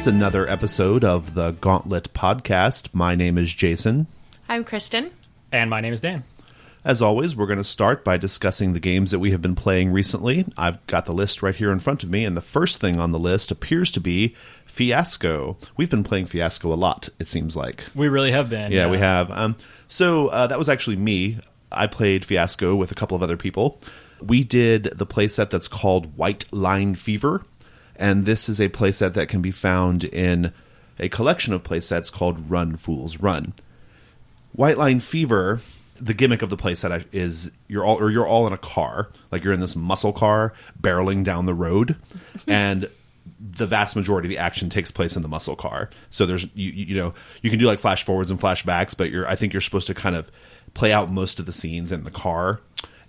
It's another episode of the Gauntlet Podcast. My name is Jason. I'm Kristen. And my name is Dan. As always, we're going to start by discussing the games that we have been playing recently. I've got the list right here in front of me, and the first thing on the list appears to be Fiasco. We've been playing Fiasco a lot, it seems like. We really have been. Yeah, we have. So that was actually me. I played Fiasco with a couple of other people. We did the playset that's called White Line Fever, and this is a playset that can be found in a collection of playsets called Run, Fools, Run. White Line Fever, the gimmick of the playset is you're all in a car, like you're in this muscle car barreling down the road, and the vast majority of the action takes place in the muscle car. So there's you can do like flash forwards and flashbacks, but I think you're supposed to kind of play out most of the scenes in the car.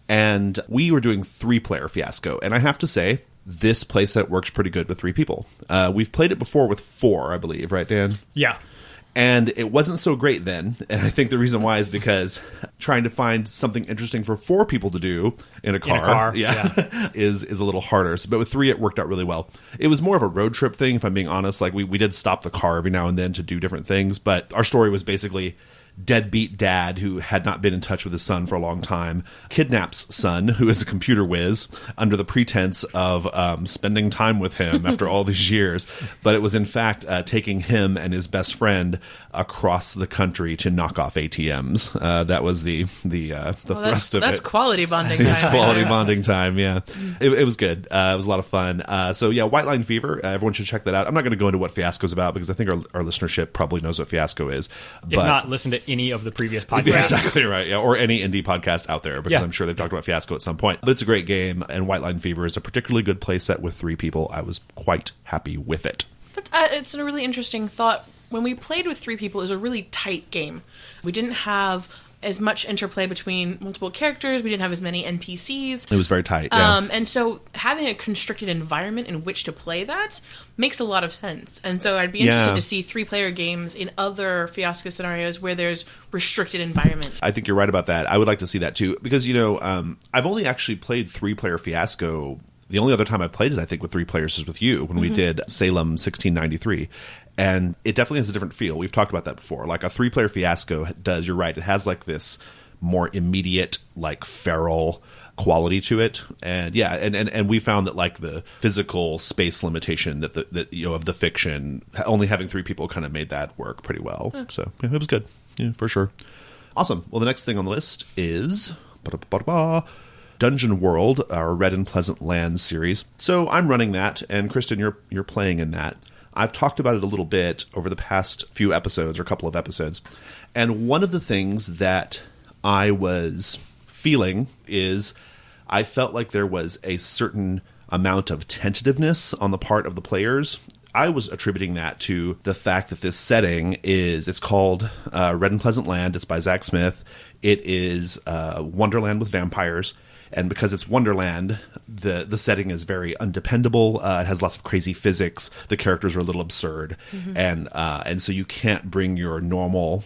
And we were doing 3-player Fiasco, and I have to say, this playset works pretty good with 3 people. We've played it before with 4, I believe, right, Dan? Yeah. And it wasn't so great then, and I think the reason why is because trying to find something interesting for 4 people to do in a car, is a little harder. But with 3, it worked out really well. It was more of a road trip thing, if I'm being honest. Like, we did stop the car every now and then to do different things, but our story was basically deadbeat dad who had not been in touch with his son for a long time kidnaps son, who is a computer whiz, under the pretense of spending time with him after all these years. But it was in fact taking him and his best friend across the country to knock off ATMs. That was the thrust of it. That's quality bonding time. It's quality bonding time, yeah. It was good. It was a lot of fun. So yeah, White Line Fever, everyone should check that out. I'm not going to go into what Fiasco's about because I think our listenership probably knows what Fiasco is. If not, listen to any of the previous podcasts. Exactly right, yeah. Or any indie podcast out there, because I'm sure they've talked about Fiasco at some point. But it's a great game, and White Line Fever is a particularly good play set with 3 people. I was quite happy with it. It's a really interesting thought. When we played with 3 people, it was a really tight game. We didn't have as much interplay between multiple characters. We didn't have as many NPCs. It was very tight, yeah. And so having a constricted environment in which to play that makes a lot of sense. And so I'd be interested to see 3-player games in other Fiasco scenarios where there's restricted environment. I think you're right about that. I would like to see that too. Because, I've only actually played 3-player Fiasco. The only other time I've played it, I think, with 3 players is with you when we did Salem 1693. And it definitely has a different feel. We've talked about that before. Like a 3-player Fiasco does, you're right, it has like this more immediate, like feral quality to it. And yeah, and we found that like the physical space limitation that of the fiction, only having 3 people kind of made that work pretty well. So yeah, it was good. Yeah, for sure. Awesome. Well, the next thing on the list is Dungeon World, our Red and Pleasant Lands series. So I'm running that, and Kristen, you're playing in that. I've talked about it a little bit over the past few episodes, or a couple of episodes. And one of the things that I was feeling is I felt like there was a certain amount of tentativeness on the part of the players. I was attributing that to the fact that this setting it's called Red and Pleasant Land. It's by Zach Smith. It is Wonderland with vampires. And because it's Wonderland, the setting is very undependable. It has lots of crazy physics. The characters are a little absurd, and so you can't bring your normal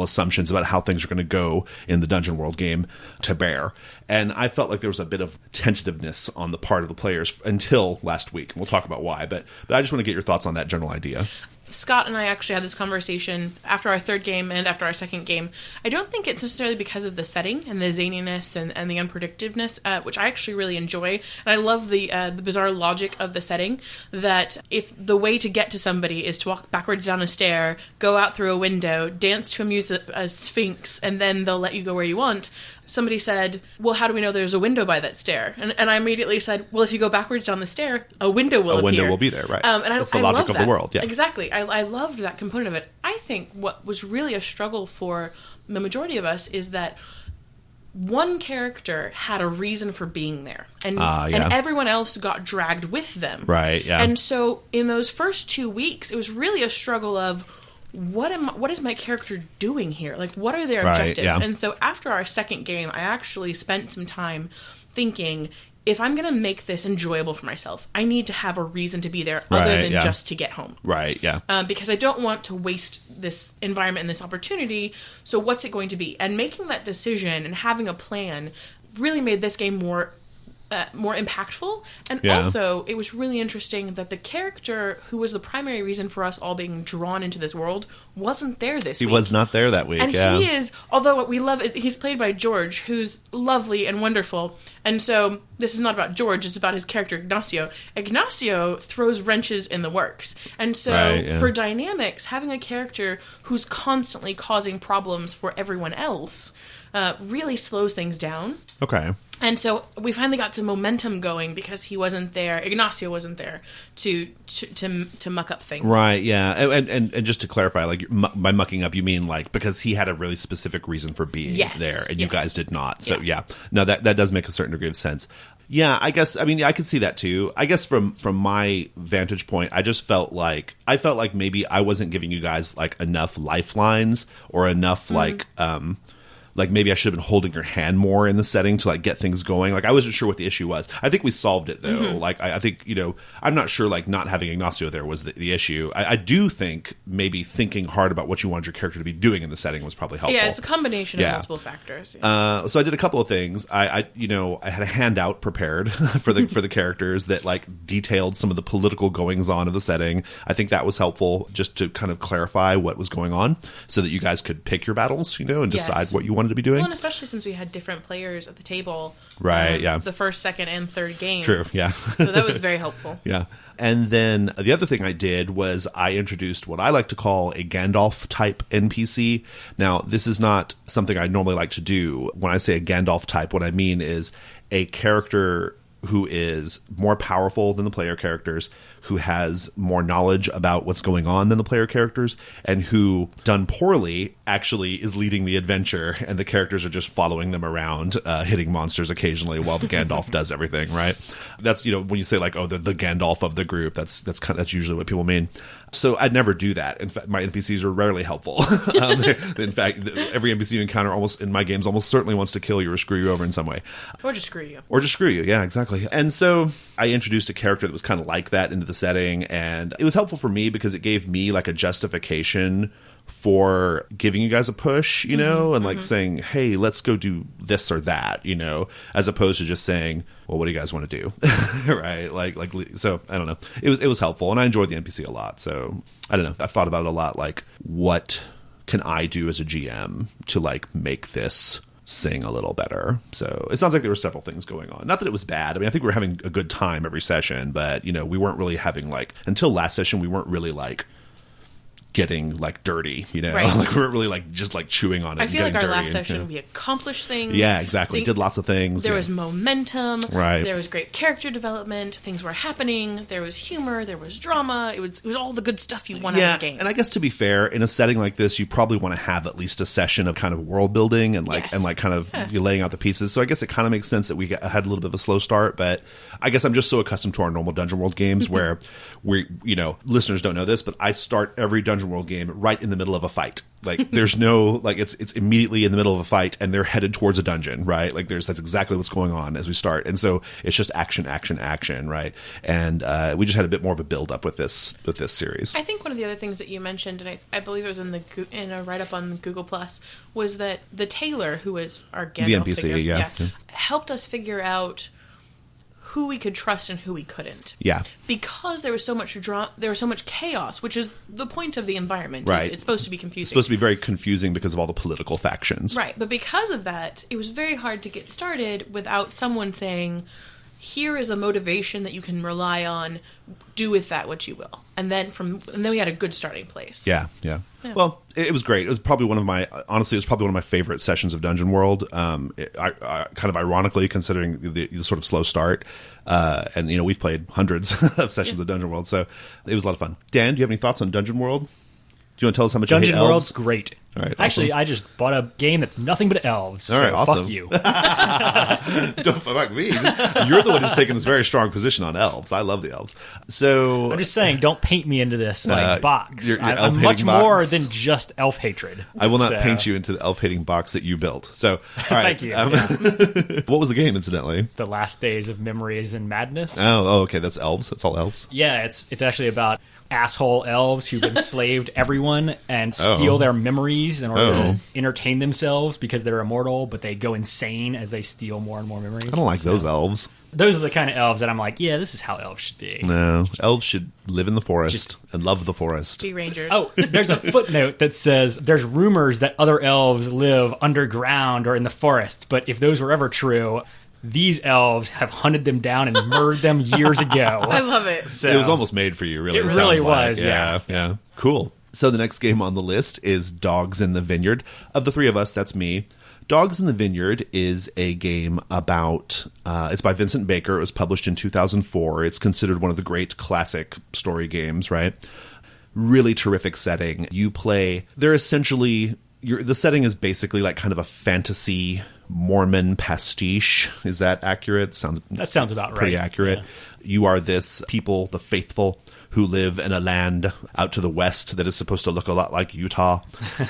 assumptions about how things are going to go in the Dungeon World game to bear. And I felt like there was a bit of tentativeness on the part of the players until last week. We'll talk about why, but I just want to get your thoughts on that general idea. Scott and I actually had this conversation after our 3rd game and after our 2nd game. I don't think it's necessarily because of the setting and the zaniness and the unpredictiveness, which I actually really enjoy. And I love the bizarre logic of the setting, that if the way to get to somebody is to walk backwards down a stair, go out through a window, dance to a sphinx, and then they'll let you go where you want. Somebody said, well, how do we know there's a window by that stair? And I immediately said, well, if you go backwards down the stair, a window will appear. A window will be there, right. And that's the logic of the world, yeah. Exactly. I loved that component of it. I think what was really a struggle for the majority of us is that one character had a reason for being there, and everyone else got dragged with them. Right, yeah. And so in those first 2 weeks, it was really a struggle of, what is my character doing here? Like, what are their objectives? Yeah. And so after our 2nd game, I actually spent some time thinking, if I'm going to make this enjoyable for myself, I need to have a reason to be there other than just to get home. Right, yeah. Because I don't want to waste this environment and this opportunity. So what's it going to be? And making that decision and having a plan really made this game more more impactful. And Yeah. also, it was really interesting that the character who was the primary reason for us all being drawn into this world wasn't there this week. He was not there that week. And yeah. he is, although we love it, he's played by George, who's lovely and wonderful. And so this is not about George, it's about his character Ignacio. Ignacio throws wrenches in the works. And so Right, yeah. for dynamics, having a character who's constantly causing problems for everyone else really slows things down. Okay. And so we finally got some momentum going because he wasn't there. Ignacio wasn't there to muck up things. Right, yeah. And just to clarify, like, by mucking up, you mean, like, because he had a really specific reason for being Yes, there, and you yes. guys did not. So, Yeah. No, that does make a certain degree of sense. Yeah, I guess, I mean, I could see that, too. I guess from my vantage point, I felt like maybe I wasn't giving you guys, like, enough lifelines or enough, like maybe I should have been holding your hand more in the setting to like get things going. Like I wasn't sure what the issue was. I think we solved it though. Mm-hmm. Like I think, I'm not sure like not having Ignacio there was the issue. I do think maybe thinking hard about what you wanted your character to be doing in the setting was probably helpful. Yeah, it's a combination Yeah. of multiple factors. Yeah. So I did a couple of things. I had a handout prepared for the characters that like detailed some of the political goings on of the setting. I think that was helpful just to kind of clarify what was going on so that you guys could pick your battles, and Yes. decide what you wanted to be doing. Well, and especially since we had different players at the table. Right, yeah. The first, second, and third games. True, yeah. So that was very helpful. Yeah. And then the other thing I did was I introduced what I like to call a Gandalf type NPC. Now, this is not something I normally like to do. When I say a Gandalf type, what I mean is a character who is more powerful than the player characters, who has more knowledge about what's going on than the player characters, and who, done poorly, actually is leading the adventure, and the characters are just following them around, hitting monsters occasionally while the Gandalf does everything, right? That's, when you say like, oh, the Gandalf of the group, that's usually what people mean. So I'd never do that. In fact, my NPCs are rarely helpful. In fact, every NPC you encounter almost in my games almost certainly wants to kill you or screw you over in some way. Or just screw you. Or just screw you, yeah, exactly. And so I introduced a character that was kind of like that into the setting, and it was helpful for me because it gave me like a justification for giving you guys a push, and like saying, hey, let's go do this or that, as opposed to just saying, well, what do you guys want to do? Right? So I don't know. It was helpful, and I enjoyed the NPC a lot. So I don't know. I thought about it a lot. Like, what can I do as a GM to like make this sing a little better? So it sounds like there were several things going on. Not that it was bad. I mean, I think we were having a good time every session, but we weren't really having like, until last session, we weren't really like getting like dirty, Right. Like we weren't really like just like chewing on it. I and feel like getting our last dirty and, session, we accomplished things. yeah, exactly. Did lots of things. There yeah. was momentum. Right. There was great character development. Things were happening. There was humor. There was drama. It was all the good stuff you want out of the game. And I guess to be fair, in a setting like this, you probably want to have at least a session of kind of world building and like Yes. kind of you laying out the pieces. So I guess it kind of makes sense that we had a little bit of a slow start. But I guess I'm just so accustomed to our normal Dungeon World games where listeners don't know this, but I start every Dungeon World game right in the middle of a fight. Like there's no like it's immediately in the middle of a fight and they're headed towards a dungeon, right? Like that's exactly what's going on as we start, and so it's just action, right? And we just had a bit more of a build up with this series. I think one of the other things that you mentioned, and I believe it was in a write up on Google Plus, was that the tailor, who was our Gandalf the NPC, figure, yeah. helped us figure out who we could trust and who we couldn't. Yeah. Because there was so much there was so much chaos, which is the point of the environment. Right. It's supposed to be confusing. It's supposed to be very confusing because of all the political factions. Right, but because of that, it was very hard to get started without someone saying, here is a motivation that you can rely on, do with that what you will. And then we had a good starting place. Yeah. Well, it was great. It was probably one of my favorite sessions of Dungeon World. I kind of ironically, considering the sort of slow start, and we've played hundreds of sessions of Dungeon World, so it was a lot of fun. Dan, do you have any thoughts on Dungeon World? Do you want to tell us how much Dungeon you hate World's elves? great. All right, Actually, awesome. I just bought a game that's nothing but elves. All right, so awesome. Fuck you. Don't fuck me. You're the one who's taking this very strong position on elves. I love the elves. So I'm just saying, don't paint me into this box. your I'm elf-hating much more box. than just elf hatred. I will not So- paint you into the elf-hating box that you built. So, all right. Thank you. What was the game, incidentally? The Last Days of Memories and Madness. Oh, okay. That's elves. That's all elves. Yeah, it's actually about asshole elves who've enslaved everyone and steal their memories in order to entertain themselves because they're immortal, but they go insane as they steal more and more memories. I don't like those elves. those are the kind of elves that I'm like, yeah, this is how elves should be. No, elves should live in the forest and love the forest. Be rangers. Oh, there's a footnote that says there's rumors that other elves live underground or in the forests, but if those were ever true, these elves have hunted them down and murdered them years ago. I love it. So, it was almost made for you, really. It really was, yeah. Cool. So the next game on the list is Dogs in the Vineyard. Of the three of us, that's me. Dogs in the Vineyard is a game about, it's by Vincent Baker. It was published in 2004. It's considered one of the great classic story games, right? Really terrific setting. You play, they're essentially, the setting is basically like kind of a fantasy Mormon pastiche. Is that accurate? That sounds about pretty right. accurate. Yeah. You are this people, the faithful, who live in a land out to the west that is supposed to look a lot like Utah,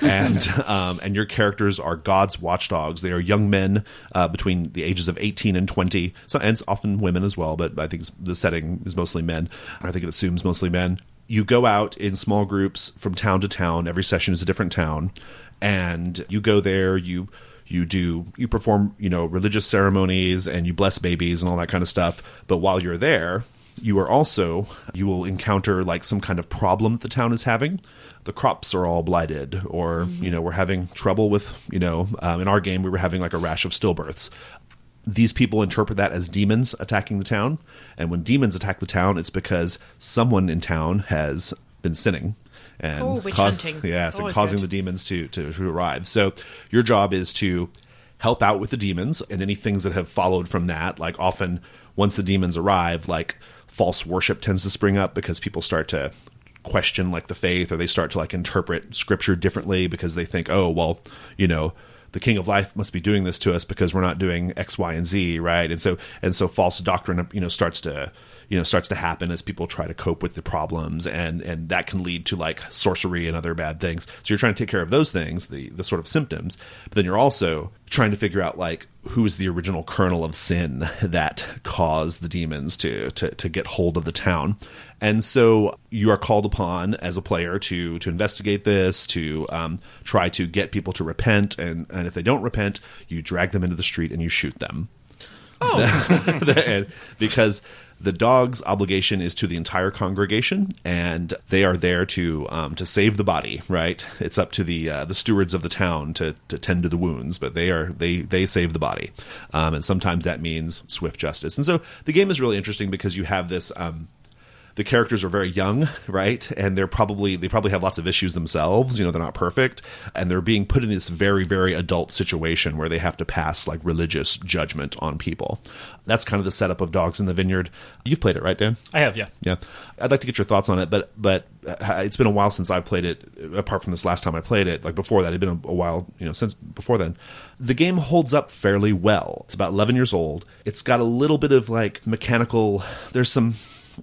and your characters are God's watchdogs. They are young men between the ages of 18 and 20, and it's often women as well, but I think the setting is mostly men. I think it assumes mostly men. You go out in small groups from town to town. Every session is a different town, and you go there. You perform, religious ceremonies, and you bless babies and all that kind of stuff. But while you're there, you will encounter like some kind of problem that the town is having. The crops are all blighted, or, we're having trouble with, in our game, we were having like a rash of stillbirths. These people interpret that as demons attacking the town. And when demons attack the town, it's because someone in town has been sinning. And witch hunting. Yes, and causing the demons to arrive. So your job is to help out with the demons and any things that have followed from that. Like often once the demons arrive, like false worship tends to spring up because people start to question like the faith, or they start to like interpret scripture differently because they think, oh, well, the King of Life must be doing this to us because we're not doing X, Y, and Z, right? And so false doctrine, starts to happen as people try to cope with the problems, and that can lead to like sorcery and other bad things. So you're trying to take care of those things, the sort of symptoms, but then you're also trying to figure out like who is the original kernel of sin that caused the demons to get hold of the town. And so you are called upon as a player to investigate this, to try to get people to repent, and if they don't repent, you drag them into the street and you shoot them. Oh, because the dog's obligation is to the entire congregation, and they are there to save the body. Right? It's up to the stewards of the town to tend to the wounds, but they save the body, and sometimes that means swift justice. And so the game is really interesting because you have this. The characters are very young, right? And they probably have lots of issues themselves. They're not perfect, and they're being put in this very, very adult situation where they have to pass like religious judgment on people. That's kind of the setup of Dogs in the Vineyard. You've played it, right, Dan? I have, yeah. Yeah. I'd like to get your thoughts on it, but it's been a while since I've played it. Apart from this last time I played it, like before that, it'd been a while, since before then. The game holds up fairly well. It's about 11 years old. It's got a little bit of like mechanical.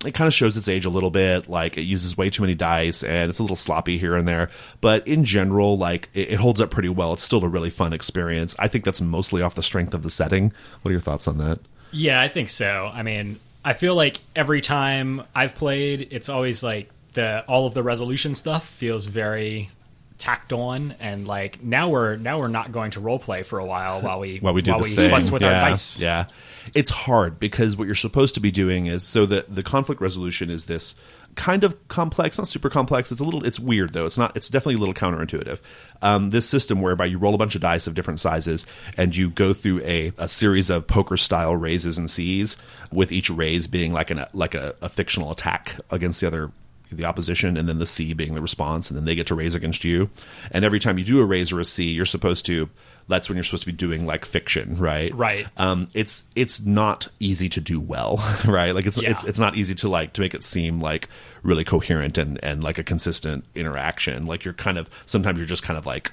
It kind of shows its age a little bit, like it uses way too many dice, and it's a little sloppy here and there. But in general, like it holds up pretty well. It's still a really fun experience. I think that's mostly off the strength of the setting. What are your thoughts on that? Yeah, I think so. I mean, I feel like every time I've played, it's always like all of the resolution stuff feels very tacked on, and like now we're not going to role play for a while while we do this thing. Futz with our dice. Yeah, it's hard because what you're supposed to be doing is the conflict resolution is this kind of complex, not super complex. It's weird though. It's definitely a little counterintuitive. This system whereby you roll a bunch of dice of different sizes and you go through a series of poker style raises and sees, with each raise being like a fictional attack against the opposition, and then the C being the response, and then they get to raise against you. And every time you do a raise or a C, that's when you're supposed to be doing like fiction, right? Right. It's not easy to do well, right? Like it's not easy to make it seem like really coherent and like a consistent interaction. Like sometimes you're just kind of like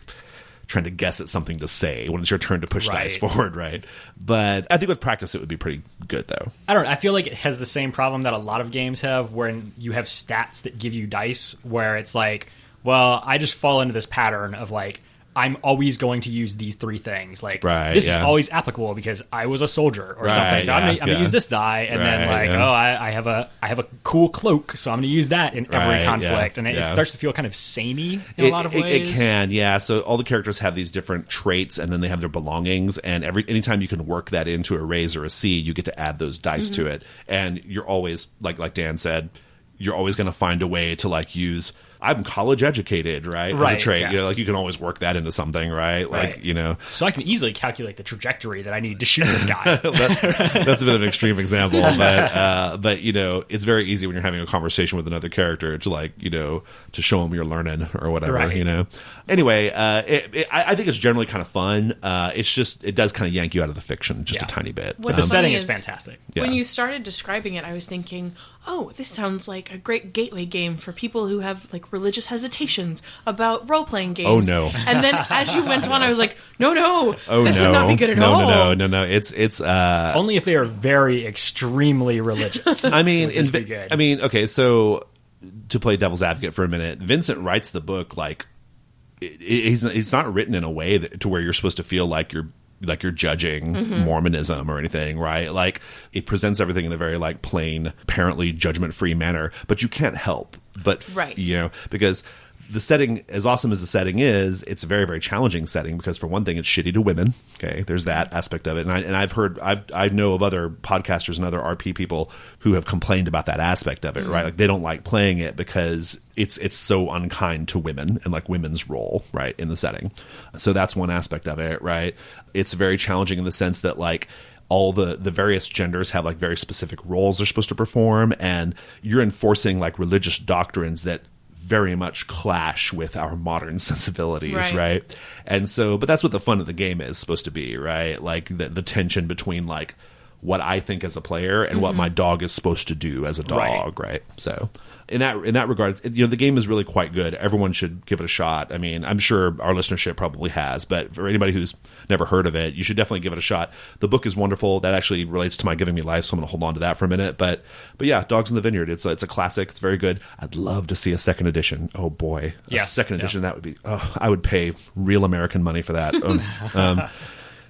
trying to guess at something to say when it's your turn to push dice forward, right? But I think with practice it would be pretty good though. I feel like it has the same problem that a lot of games have, when you have stats that give you dice, where it's like, well, I just fall into this pattern of like, I'm always going to use these 3 things. Like, Right, this yeah. is always applicable because I was a soldier or Right, something. So I'm yeah, gonna use this die, and then Right, like, yeah. I have a cool cloak, so I'm gonna use that in every Right, conflict, yeah, and it yeah. starts to feel kind of samey in a lot of ways. It can, yeah. So all the characters have these different traits, and then they have their belongings. And anytime you can work that into a raise or a C, you get to add those dice to it. And you're always like Dan said, you're always going to find a way to like use. I'm college educated, right? As a trait, yeah. like you can always work that into something, right? Like Right. So I can easily calculate the trajectory that I need to shoot this guy. That's a bit of an extreme example, but it's very easy when you're having a conversation with another character to like to show them you're learning or whatever. Right. Anyway, I think it's generally kind of fun. It's just it does kind of yank you out of the fiction just a tiny bit. What's The funny setting is fantastic. Yeah. When you started describing it, I was thinking, oh, this sounds like a great gateway game for people who have like religious hesitations about role-playing games. Oh, no. And then as you went on, I was like, no, Oh this no, would not be good at all. No. It's Only if they are very extremely religious. I mean, would this be good. okay. So to play devil's advocate for a minute, Vincent writes the book like he's not written in a way to where you're supposed to feel like you're judging Mormonism or anything, right? Like it presents everything in a very like plain, apparently judgment-free manner, but you can't help but Right. because the setting, as awesome as the setting is, it's a very, very challenging setting because for one thing, it's shitty to women. Okay, there's that aspect of it, and I know of other podcasters and other RP people who have complained about that aspect of it, right? Like they don't like playing it because it's so unkind to women and like women's role, right, in the setting. So that's one aspect of it, right? It's very challenging in the sense that like all the various genders have like very specific roles they're supposed to perform, and you're enforcing like religious doctrines that very much clash with our modern sensibilities, right? And so, but that's what the fun of the game is supposed to be, right? Like the tension between like what I think as a player and what my dog is supposed to do as a dog, right? So in that regard, the game is really quite good. Everyone should give it a shot. I mean, I'm sure our listenership probably has, but for anybody who's never heard of it, you should definitely give it a shot. The book is wonderful. That actually relates to my Giving Me Life, so I'm going to hold on to that for a minute. But yeah, Dogs in the Vineyard. It's a classic. It's very good. I'd love to see a second edition. Oh boy, a second edition. That would be. Oh, I would pay real American money for that.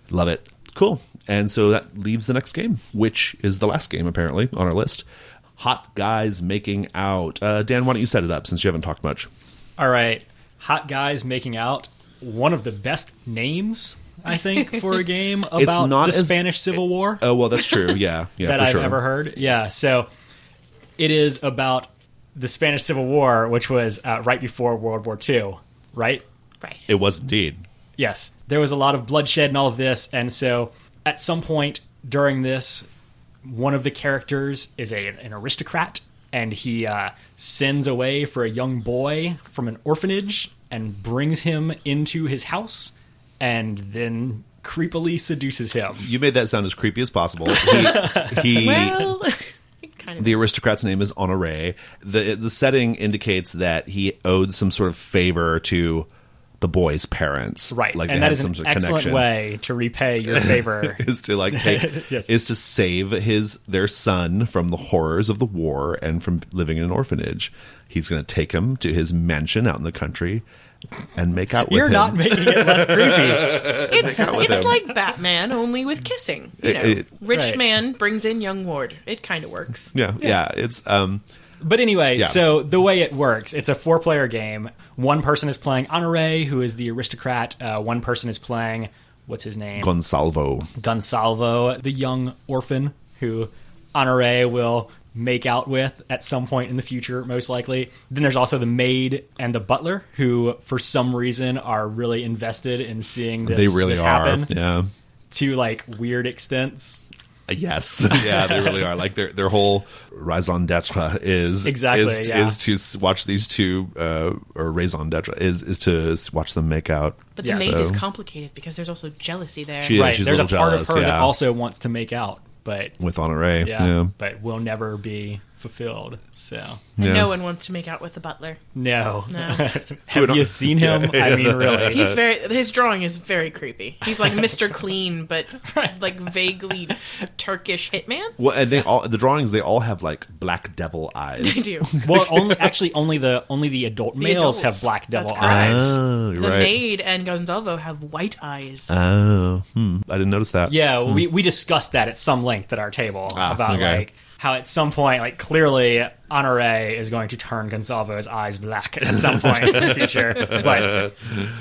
Love it. Cool. And so that leaves the next game, which is the last game apparently on our list. Hot Guys Making Out. Dan, why don't you set it up since you haven't talked much? All right. Hot Guys Making Out. One of the best names, I think, for a game about the Spanish Civil War. Oh, well, that's true. Yeah, that for I've sure. ever heard. Yeah, so it is about the Spanish Civil War, which was right before World War II, right? Right. It was indeed. Yes. There was a lot of bloodshed and all of this, and so at some point during this, one of the characters is an aristocrat, and he sends away for a young boy from an orphanage and brings him into his house and then creepily seduces him. You made that sound as creepy as possible. Well, kind of. The aristocrat's name is Honoré. The setting indicates that he owed some sort of favor to the boy's parents, Right, like and they that had is some an sort of excellent connection. way to repay your favor. is to like take Yes. is to save their son from the horrors of the war and from living in an orphanage. He's going to take him to his mansion out in the country and make out with You're him. not making it less creepy. It's him. like Batman, only with kissing. Rich Right. man brings in young ward. It kind of works. Yeah. It's But anyway, Yeah. so the way it works, it's a 4-player game. One person is playing Honoré, who is the aristocrat. One person is playing, what's his name? Gonsalvo, the young orphan, who Honoré will make out with at some point in the future, most likely. Then there's also the maid and the butler, who for some reason are really invested in seeing this, they really this are. happen Yeah. to like weird extents. Yes, yeah, they really are. Like their whole raison d'être is to watch these two, or raison d'être is to watch them make out. But the Yeah, maid so- is complicated because there's also jealousy there. She is. Right, she's there's a a little part jealous, of her that yeah. also wants to make out, but With Honoré, yeah, but will never be fulfilled. So And no one wants to make out with the butler. no. No. Have you seen him? I mean, really. His drawing is very creepy. He's like Mr. Clean, but like vaguely Turkish hitman. Well, and the drawings, they all have like black devil eyes. They do. Well, only the adult males adults. have black devil That's correct. eyes. Oh, The right. maid and Gonzalo have white eyes. Oh, I didn't notice that. Yeah, we discussed that at some length at our table about okay. like how at some point, like clearly Honore is going to turn Gonzalo's eyes black at some point in the future. But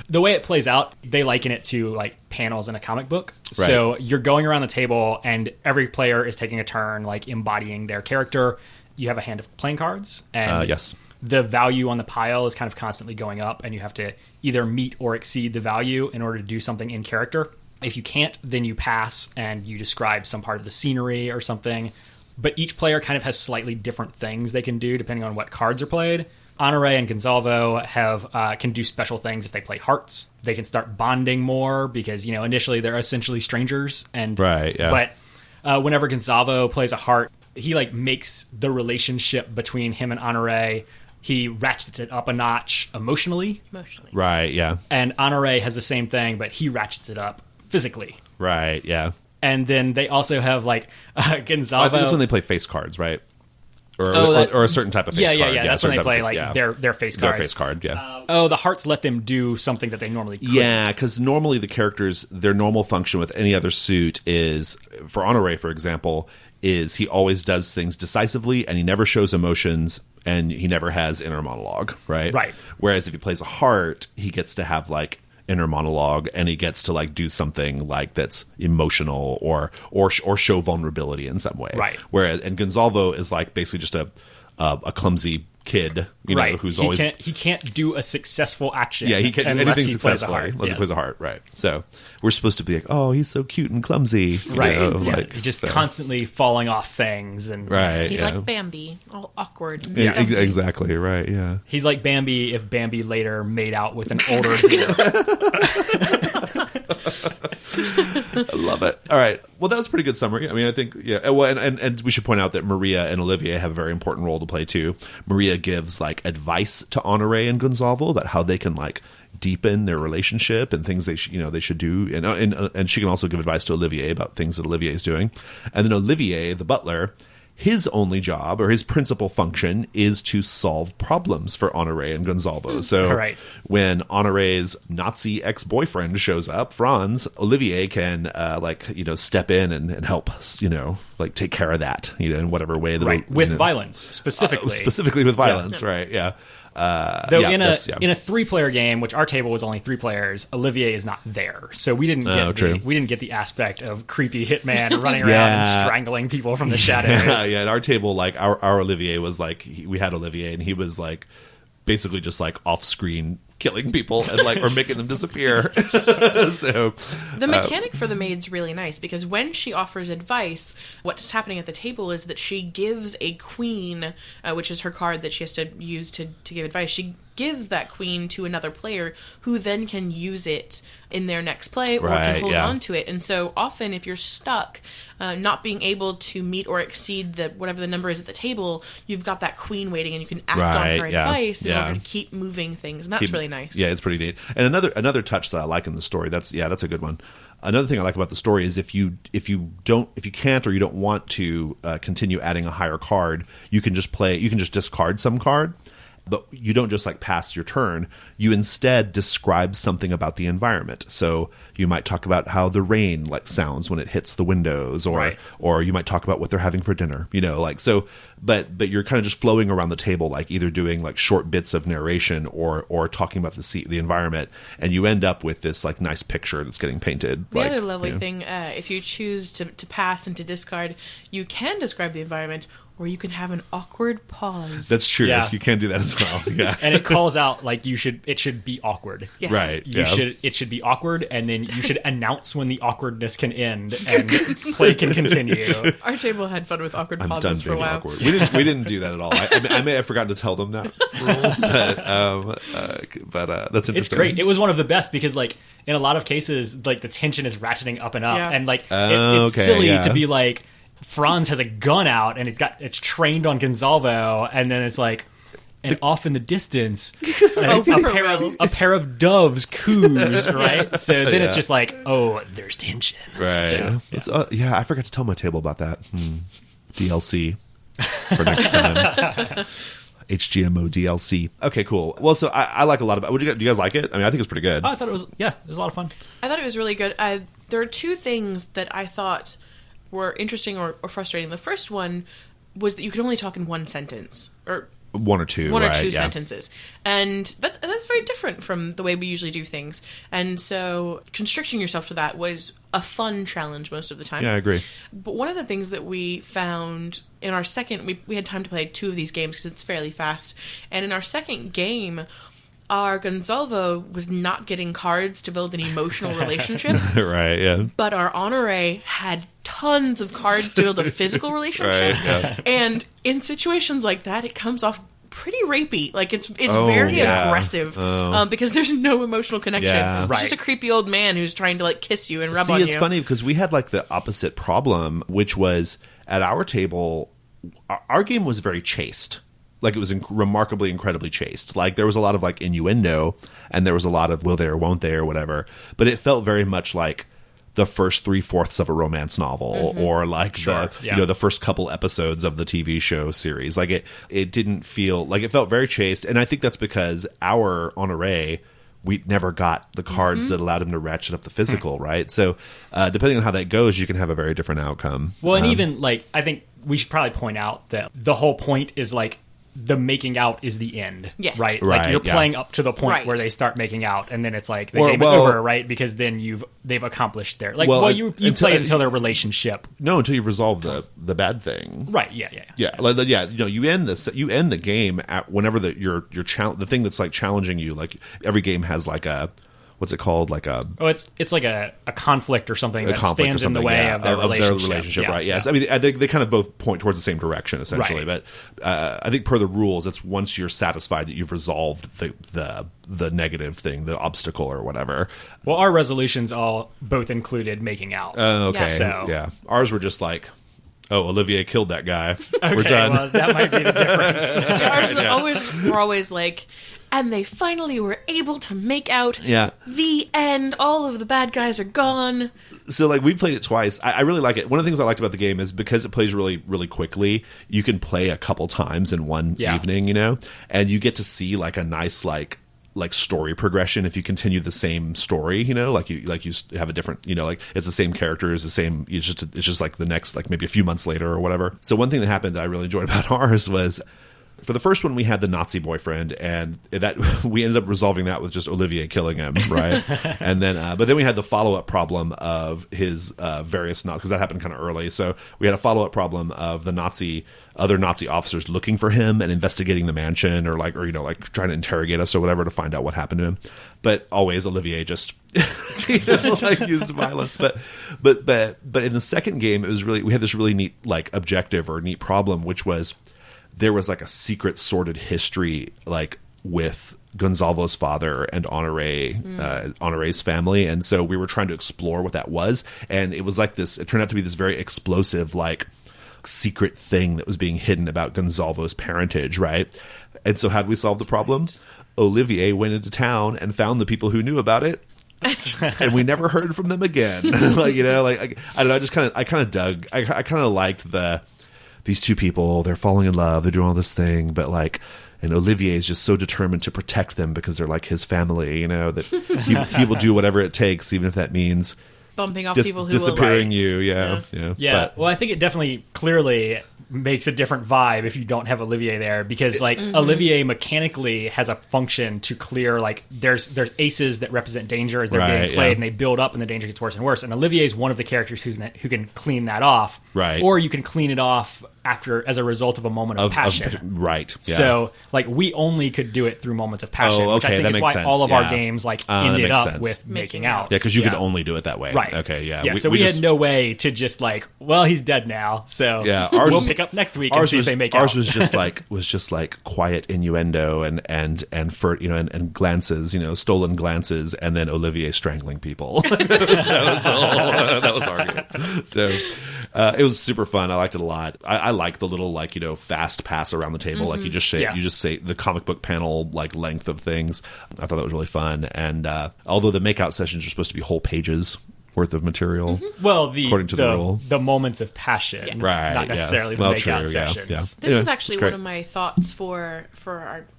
the way it plays out, they liken it to like panels in a comic book. Right. So you're going around the table and every player is taking a turn like embodying their character. You have a hand of playing cards and Yes. the value on the pile is kind of constantly going up and you have to either meet or exceed the value in order to do something in character. If you can't, then you pass and you describe some part of the scenery or something. But each player kind of has slightly different things they can do depending on what cards are played. Honore and Gonzalo can do special things if they play hearts. They can start bonding more because, initially they're essentially strangers. Right, yeah. But whenever Gonzalo plays a heart, he like makes the relationship between him and Honore, he ratchets it up a notch emotionally. Right, yeah. And Honore has the same thing, but he ratchets it up physically. Right, yeah. And then they also have like Gonzalo. I think that's when they play face cards, right? Or a certain type of face card. Yeah. That's when they play their face cards. Their face card, yeah. The hearts let them do something that they normally couldn't. Yeah, because normally the characters, their normal function with any other suit is, for Honore, for example, is he always does things decisively and he never shows emotions and he never has inner monologue, right? Right. Whereas if he plays a heart, he gets to have like inner monologue and he gets to like do something like that's emotional or show vulnerability in some way. Right. Whereas and Gonzalo is like basically just a clumsy kid, who's always he can't do a successful action. Yeah, he can't do unless anything he plays a successfully heart. unless Yes. he plays a heart, right? So we're supposed to be like, oh, he's so cute and clumsy, Right. Like, just so. constantly falling off things and Right. He's yeah. like Bambi, all awkward. And Yeah, stuffy. exactly. Right. Yeah. He's like Bambi if Bambi later made out with an older deer. I love it. All right. Well, that was a pretty good summary. I mean, I think, yeah. Well, and we should point out that Maria and Olivier have a very important role to play too. Maria gives like advice to Honore and Gonzalo about how they can like deepen their relationship and things they should do, and she can also give advice to Olivier about things that Olivier is doing. And then Olivier, the butler, his only job or his principal function is to solve problems for Honore and Gonzalo. So Right. when Honore's Nazi ex-boyfriend shows up, Franz, Olivier can step in and help, like take care of that, in whatever way that Right. With violence, specifically. specifically with violence, right? Yeah. Though in a 3-player game, which our table was only 3 players, Olivier is not there, so we didn't get the aspect of creepy hitman running around and strangling people from the shadows. Yeah. At our table, like our Olivier was like we had Olivier, and he was like basically just like off screen killing people and like or making them disappear. So the mechanic for the maid's really nice because when she offers advice, what's happening at the table is that she gives a queen, which is her card that she has to use to give advice. She gives that queen to another player who then can use it in their next play or can hold on to it. And so often if you're stuck not being able to meet or exceed whatever the number is at the table, you've got that queen waiting and you can act on her advice in order to keep moving things. And that's really nice. Yeah, it's pretty neat. And another touch that I like in the story, that's a good one. Another thing I like about the story is if you can't or you don't want to continue adding a higher card, you can just discard some card. But you don't just like pass your turn. You instead describe something about the environment. So you might talk about how the rain like sounds when it hits the windows, or you might talk about what they're having for dinner. But you're kind of just flowing around the table, like either doing like short bits of narration or talking about the environment, and you end up with this like nice picture that's getting painted. The other lovely thing, if you choose to pass and to discard, you can describe the environment. Or you can have an awkward pause. That's true. Yeah. You can do that as well. Yeah. And it calls out like it should be awkward. Yes. Right. It should be awkward, and then you should announce when the awkwardness can end and play can continue. Our table had fun with awkward I'm pauses done for a being while. awkward. We didn't do that at all. I may have forgotten to tell them that rule, but that's interesting. It's great. It was one of the best because like in a lot of cases like the tension is ratcheting up and up, and like it's silly to be like, Franz has a gun out and it's trained on Gonzalvo, and then it's like, and off in the distance, a pair of doves coos, right? So then it's just like, oh, there's tension. Right. So, I forgot to tell my table about that. DLC for next time. HGMO DLC. Okay, cool. Well, so I like a lot about. Do you guys like it? I mean, I think it's pretty good. Oh, I thought it was. Yeah, it was a lot of fun. I thought it was really good. There are two things that I thought were interesting or frustrating. The first one was that you could only talk in one sentence, or one or two sentences, and that's very different from the way we usually do things. And so, constricting yourself to that was a fun challenge most of the time. Yeah, I agree. But one of the things that we found in our second, we had time to play 2 of these games because it's fairly fast, and in our second game, our Gonzalvo was not getting cards to build an emotional relationship. Right, yeah. But our Honore had tons of cards to build a physical relationship. Right, yeah. And in situations like that, it comes off pretty rapey. Like, it's very aggressive because there's no emotional connection. Yeah. It's just a creepy old man who's trying to, like, kiss you and rub on you. See, it's funny because we had, like, the opposite problem, which was at our table, our game was very chaste. Like, it was remarkably, incredibly chaste. Like, there was a lot of, like, innuendo, and there was a lot of will they or won't they or whatever. But it felt very much like the first 3/4 of a romance novel, or like the first couple episodes of the TV show series. Like, it didn't feel like it felt very chaste. And I think that's because our Honore, we never got the cards that allowed him to ratchet up the physical, right? So, depending on how that goes, you can have a very different outcome. Well, and even, like, I think we should probably point out that the whole point is, like, the making out is the end, yes. right? Like, you're playing up to the point where they start making out, and then it's like the game is over, right? Because then they've accomplished their you play until their relationship. No, until you've resolved the bad thing, right? Yeah. You end the game at whenever the thing that's like challenging you. Like, every game has like a. What's it called? Like a it's like a conflict or something that stands in the way of their relationship. Right? Yes, I mean they kind of both point towards the same direction essentially. Right. But I think per the rules, it's once you're satisfied that you've resolved the negative thing, the obstacle or whatever. Well, our resolutions all both included making out. Oh, okay. So ours were just like, oh, Olivier killed that guy. Okay, we're done. Well, that might be the difference. Ours were always like, and they finally were able to make out. Yeah. The end. All of the bad guys are gone. So, like, we played it twice. I really like it. One of the things I liked about the game is because it plays really, really quickly, you can play a couple times in one evening, you know? And you get to see, like, a nice, like story progression if you continue the same story, you know? Like you have a different, you know, like, it's the same characters, the same, it's just like the next, like, maybe a few months later or whatever. So one thing that happened that I really enjoyed about ours was, for the first one, we had the Nazi boyfriend, and that we ended up resolving that with just Olivier killing him, right? And then, but then we had the follow-up problem of his various because that happened kind of early. So we had a follow-up problem of the other Nazi officers looking for him and investigating the mansion, or trying to interrogate us or whatever to find out what happened to him. But always Olivier just he just like used violence. But in the second game, it was we had this really neat like objective or neat problem, which was, there was like a secret sordid history like with Gonzalvo's father and Honore's family, and so we were trying to explore what that was, and it was like this. It turned out to be this very explosive like secret thing that was being hidden about Gonzalvo's parentage, right? And so how did we solve the problem? Olivier went into town and found the people who knew about it. And we never heard from them again. Like, you know, like I don't know. I kind of liked these two people, they're falling in love, they're doing all this thing, but like, and Olivier is just so determined to protect them because they're like his family, you know, that he will do whatever it takes, even if that means bumping off people who disappearing will, you. Yeah. But, well, I think it definitely clearly makes a different vibe if you don't have Olivier there, because like Olivier mechanically has a function to clear, like there's aces that represent danger as they're being played, and they build up and the danger gets worse and worse, and Olivier is one of the characters who can clean that off, right? Or you can clean it off as a result of a moment of passion, right? Yeah. So like we only could do it through moments of passion, which I think is why all of our games like ended up with making out. Yeah, because you could only do it that way, right? Okay, yeah. Yeah, so we had no way to just like, well, he's dead now, so we'll pick up next week and see if they make out. Ours was just like quiet innuendo and glances, you know, stolen glances, and then Olivier strangling people. That was our game. So It was super fun. I liked it a lot. I like the little fast pass around the table. Like you just say the comic book panel length of things. I thought that was really fun. And although the makeout sessions are supposed to be whole pages worth of material, well, according to the rule, the moments of passion, right? Not necessarily the makeout sessions. Yeah. This was actually one of my thoughts for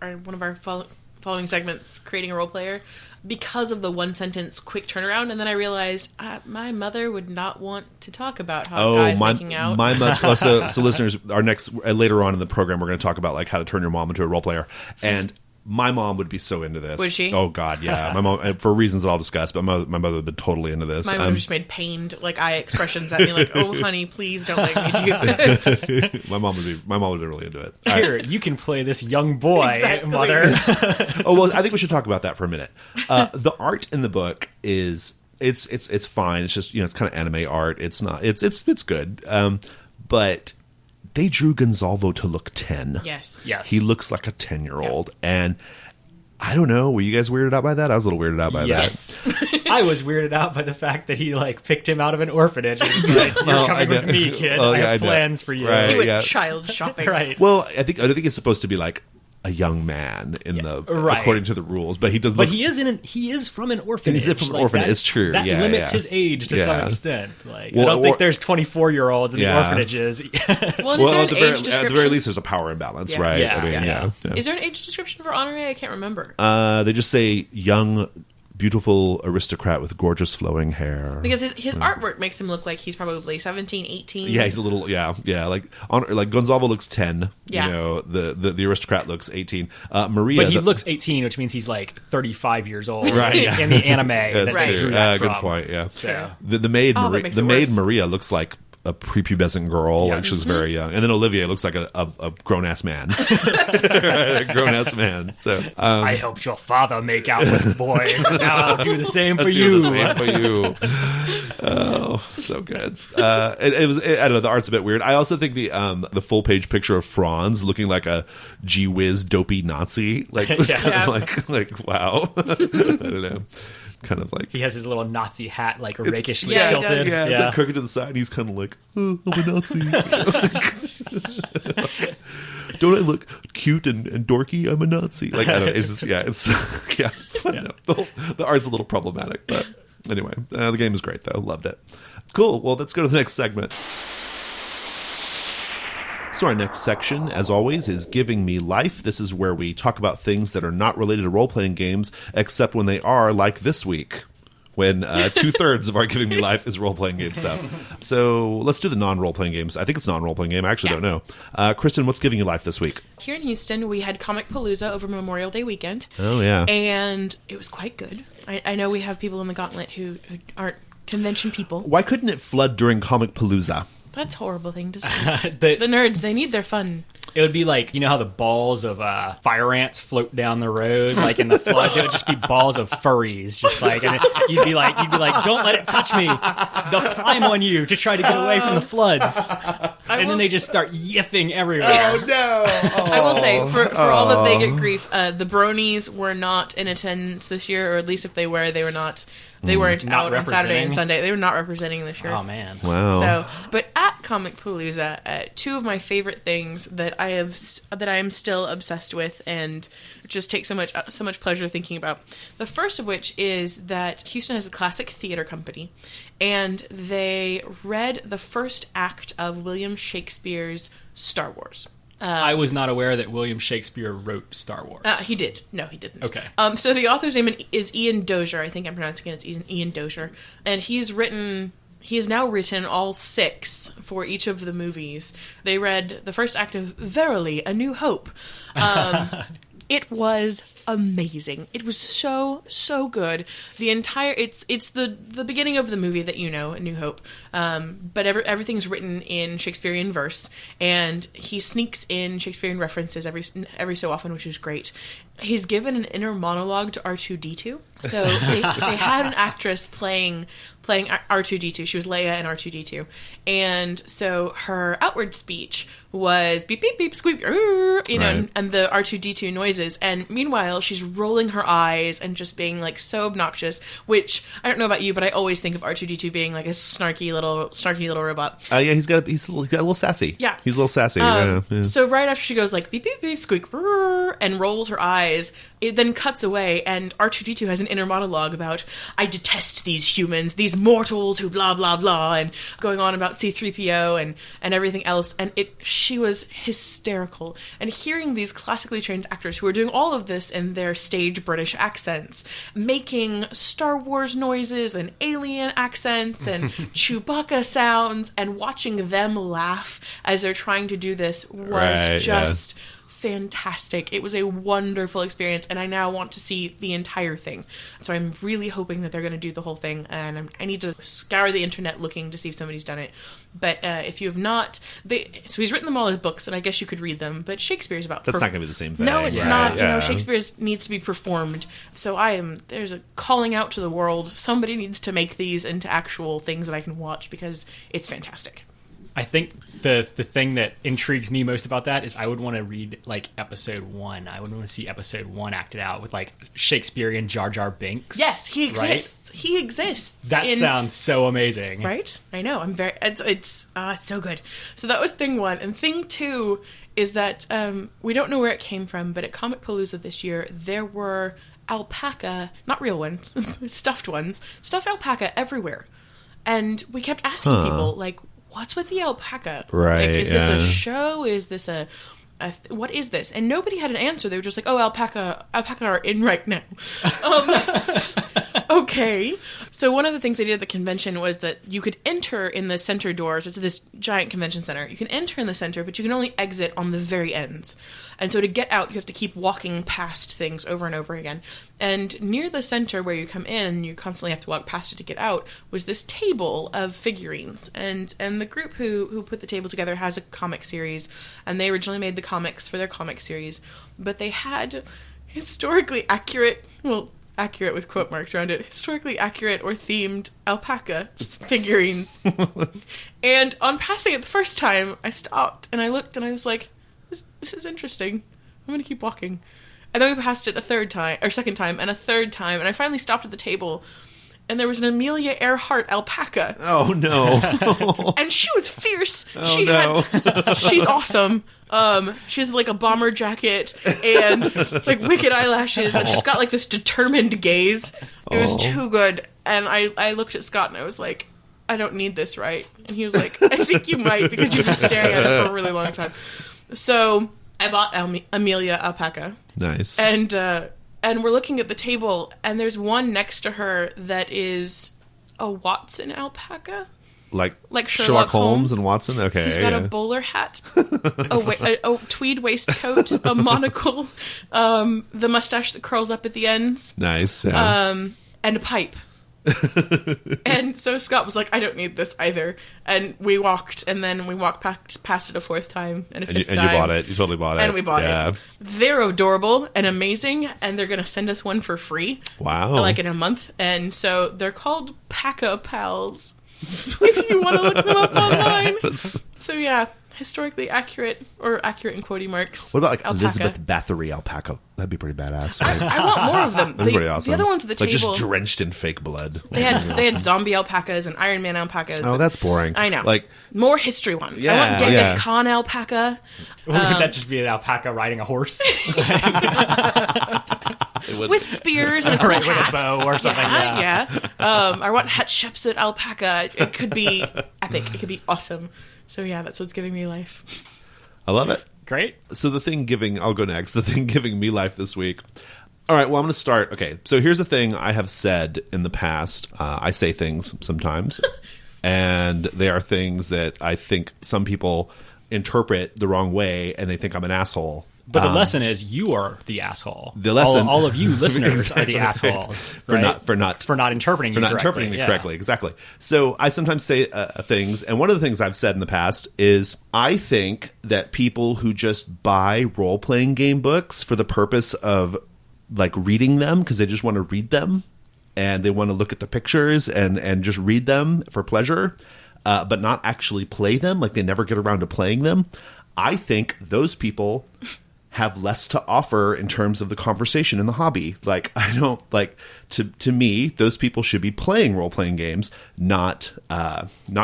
our one of our following segments, creating a role player, because of the one sentence quick turnaround. And then I realized my mother would not want to talk about how guys making out. My mother. So listeners, our next later on in the program, we're going to talk about how to turn your mom into a role player. And my mom would be so into this. Would she? Oh God, yeah. My mom, for reasons that I'll discuss, but my mother would be totally into this. My mother just made pained eye expressions at me, like, "Oh, honey, please don't make me do this." my mom would be really into it. Here, you can play this young boy, Exactly. mother. Oh well, I think we should talk about that for a minute. The art in the book is it's fine. It's just it's kind of anime art. It's not. It's good. But they drew Gonzalvo to look 10. Yes. He looks like a 10-year-old. Yep. And I don't know. Were you guys weirded out by that? I was a little weirded out by that. I was weirded out by the fact that he picked him out of an orphanage and was like, "You're coming with me, kid. I have plans for you." Right, he went child shopping. Right. Well, I think it's supposed to be a young man according to the rules, but he does. But he is from an orphanage. He's from an orphanage. It's true. That limits his age to some extent. I don't think there's 24-year-olds in the orphanages. Well, at the very least, there's a power imbalance, right? Yeah. I mean, Is there an age description for Honore? I can't remember. They just say young, beautiful aristocrat with gorgeous flowing hair. Because his artwork makes him look like he's probably 17, 18. Yeah, he's a little, like Gonzalvo looks 10. Yeah. The aristocrat looks 18. Maria... But he looks 18, which means he's 35 years old. Right, in the anime. That's right. true. Good point, yeah. So. The maid Maria looks like a prepubescent girl, she was very young, and then Olivier looks like a grown ass man, a grown ass man. So I helped your father make out with boys, and now I'll do the same for you. Oh, so good. It was. I don't know. The art's a bit weird. I also think the full page picture of Franz looking like a gee whiz dopey Nazi, was kind of like wow. I don't know. Kind of he has his little Nazi hat rakishly tilted. Yeah, it's crooked to the side. And he's kind of like, oh, I'm a Nazi. Don't I look cute and dorky? I'm a Nazi. I don't know. It's just The art's a little problematic, but anyway, the game is great though. Loved it. Cool. Well, let's go to the next segment. So our next section, as always, is Giving Me Life. This is where we talk about things that are not related to role-playing games, except when they are, like this week, when 2/3 of our Giving Me Life is role-playing game stuff. So let's do the non-role-playing games. I think it's non-role-playing game. I actually don't know. Kristen, what's Giving You Life this week? Here in Houston, we had Comic Palooza over Memorial Day weekend. Oh, yeah. And it was quite good. I know we have people in the Gauntlet who aren't convention people. Why couldn't it flood during Comic Palooza? That's a horrible thing to say. The nerds, they need their fun. It would be like, how the balls of fire ants float down the road, in the floods. It would just be balls of furries, and you'd be like, don't let it touch me. They'll climb on you to try to get away from the floods, then they just start yiffing everywhere. Oh no! Oh. I will say, for all that they get grief, the bronies were not in attendance this year, or at least if they were, they were not. They weren't out on Saturday and Sunday. They were not representing this year. Oh man! Wow. So, but at Comic Palooza, two of my favorite things that I am still obsessed with and just take so much pleasure thinking about. The first of which is that Houston has a classic theater company, and they read the first act of William Shakespeare's Star Wars. I was not aware that William Shakespeare wrote Star Wars. He did. No, he didn't. Okay. So the author's name is Ian Dozier. I think I'm pronouncing it. It's Ian Dozier. And he has now written all 6 for each of the movies. They read the first act of Verily, A New Hope. It was amazing. It was so good. The entire it's the beginning of the movie that A New Hope. But everything's written in Shakespearean verse, and he sneaks in Shakespearean references every so often, which is great. He's given an inner monologue to R2-D2. So they had an actress playing R2-D2. She was Leia in R2-D2. And so her outward speech was beep, beep, beep, squeak, and the R2-D2 noises. And meanwhile, while she's rolling her eyes and just being like so obnoxious, which I don't know about you, but I always think of R2-D2 being like a snarky little robot. Yeah, he's got a little sassy. Yeah. He's a little sassy. Yeah. So right after she goes like beep beep beep squeak brrr, and rolls her eyes, it then cuts away and R2-D2 has an inner monologue about, I detest these humans, these mortals who blah blah blah, and going on about C-3PO and everything else, and she was hysterical. And hearing these classically trained actors who are doing all of this in their stage British accents, making Star Wars noises and alien accents and Chewbacca sounds, and watching them laugh as they're trying to do this was just fantastic. It was a wonderful experience, and I now want to see the entire thing. So I'm really hoping that they're going to do the whole thing, and I need to scour the internet looking to see if somebody's done it. But if you have not, so he's written them all as books, and I guess you could read them, but Shakespeare's about... That's not going to be the same thing. No, it's not. Yeah. Shakespeare needs to be performed. So there's a calling out to the world. Somebody needs to make these into actual things that I can watch, because it's fantastic. I think the thing that intrigues me most about that is I would want to read like episode 1. I would want to see episode 1 acted out with like Shakespearean Jar Jar Binks. Yes, he exists. Right? He exists. That sounds so amazing. Right? I know. It's so good. So that was thing 1. And thing 2 is that we don't know where it came from, but at Comic Palooza this year, there were alpaca, not real ones, stuffed alpaca everywhere. And we kept asking people, like, what's with the alpaca? Right. Like, is this a show? Is this what is this? And nobody had an answer. They were just like, oh, alpaca are in right now. Okay. So one of the things they did at the convention was that you could enter in the center doors. It's this giant convention center. You can enter in the center, but you can only exit on the very ends. And so to get out, you have to keep walking past things over and over again. And near the center where you come in, you constantly have to walk past it to get out, was this table of figurines. And the group who put the table together has a comic series, and they originally made the comics for their comic series. But they had historically accurate with quote marks around it, historically accurate or themed alpaca figurines. And on passing it the first time, I stopped and I looked and I was like, this is interesting. I'm going to keep walking. And then we passed it a second time, and I finally stopped at the table, and there was an Amelia Earhart alpaca. Oh, no. And she was fierce. Oh, She's awesome. She has like a bomber jacket and like wicked eyelashes, and she's got like this determined gaze. It was too good. And I looked at Scott and I was like, I don't need this, right? And he was like, I think you might, because you've been staring at it for a really long time. So I bought Amelia alpaca. Nice. And we're looking at the table, and there's one next to her that is a Watson alpaca. Like Sherlock Holmes and Watson? Okay. He's got a bowler hat, a tweed waistcoat, a monocle, the mustache that curls up at the ends. Nice. Yeah. And a pipe. And so Scott was like, I don't need this either. And we walked past it a fourth time and a fifth time. And you bought it. You totally bought it. And we bought it. They're adorable and amazing, and they're going to send us one for free. Wow. Like in a month. And so they're called Paca Pals. If you want to look them up online. So yeah, historically accurate, or accurate in quote marks. What about like alpaca. Elizabeth Bathory alpaca? That'd be pretty badass. Right? I want more of them. That'd be pretty awesome. The other ones at the table, like just drenched in fake blood. They had zombie alpacas and Iron Man alpacas. Oh, that's boring. I know. Like more history ones. Yeah, I want Genghis Khan alpaca. Would that just be an alpaca riding a horse? With spears and a cool right, hat. with a bow or something. Yeah. I want Hatshepsut alpaca. It could be epic. It could be awesome. So yeah, that's what's giving me life. I love it. Great. So I'll go next. The thing giving me life this week. All right, well, I'm going to start. Okay, so here's a thing I have said in the past. I say things sometimes, and they are things that I think some people interpret the wrong way, and they think I'm an asshole. But the lesson is you are the asshole. The lesson, all of you listeners exactly, are the assholes for not interpreting it correctly. Exactly. So I sometimes say things, and one of the things I've said in the past is I think that people who just buy role playing game books for the purpose of like reading them because they just want to read them and they want to look at the pictures and just read them for pleasure, but not actually play them. Like they never get around to playing them. I think those people have less to offer in terms of the conversation in the hobby. Like, I don't like to me, those people should be playing role-playing games, not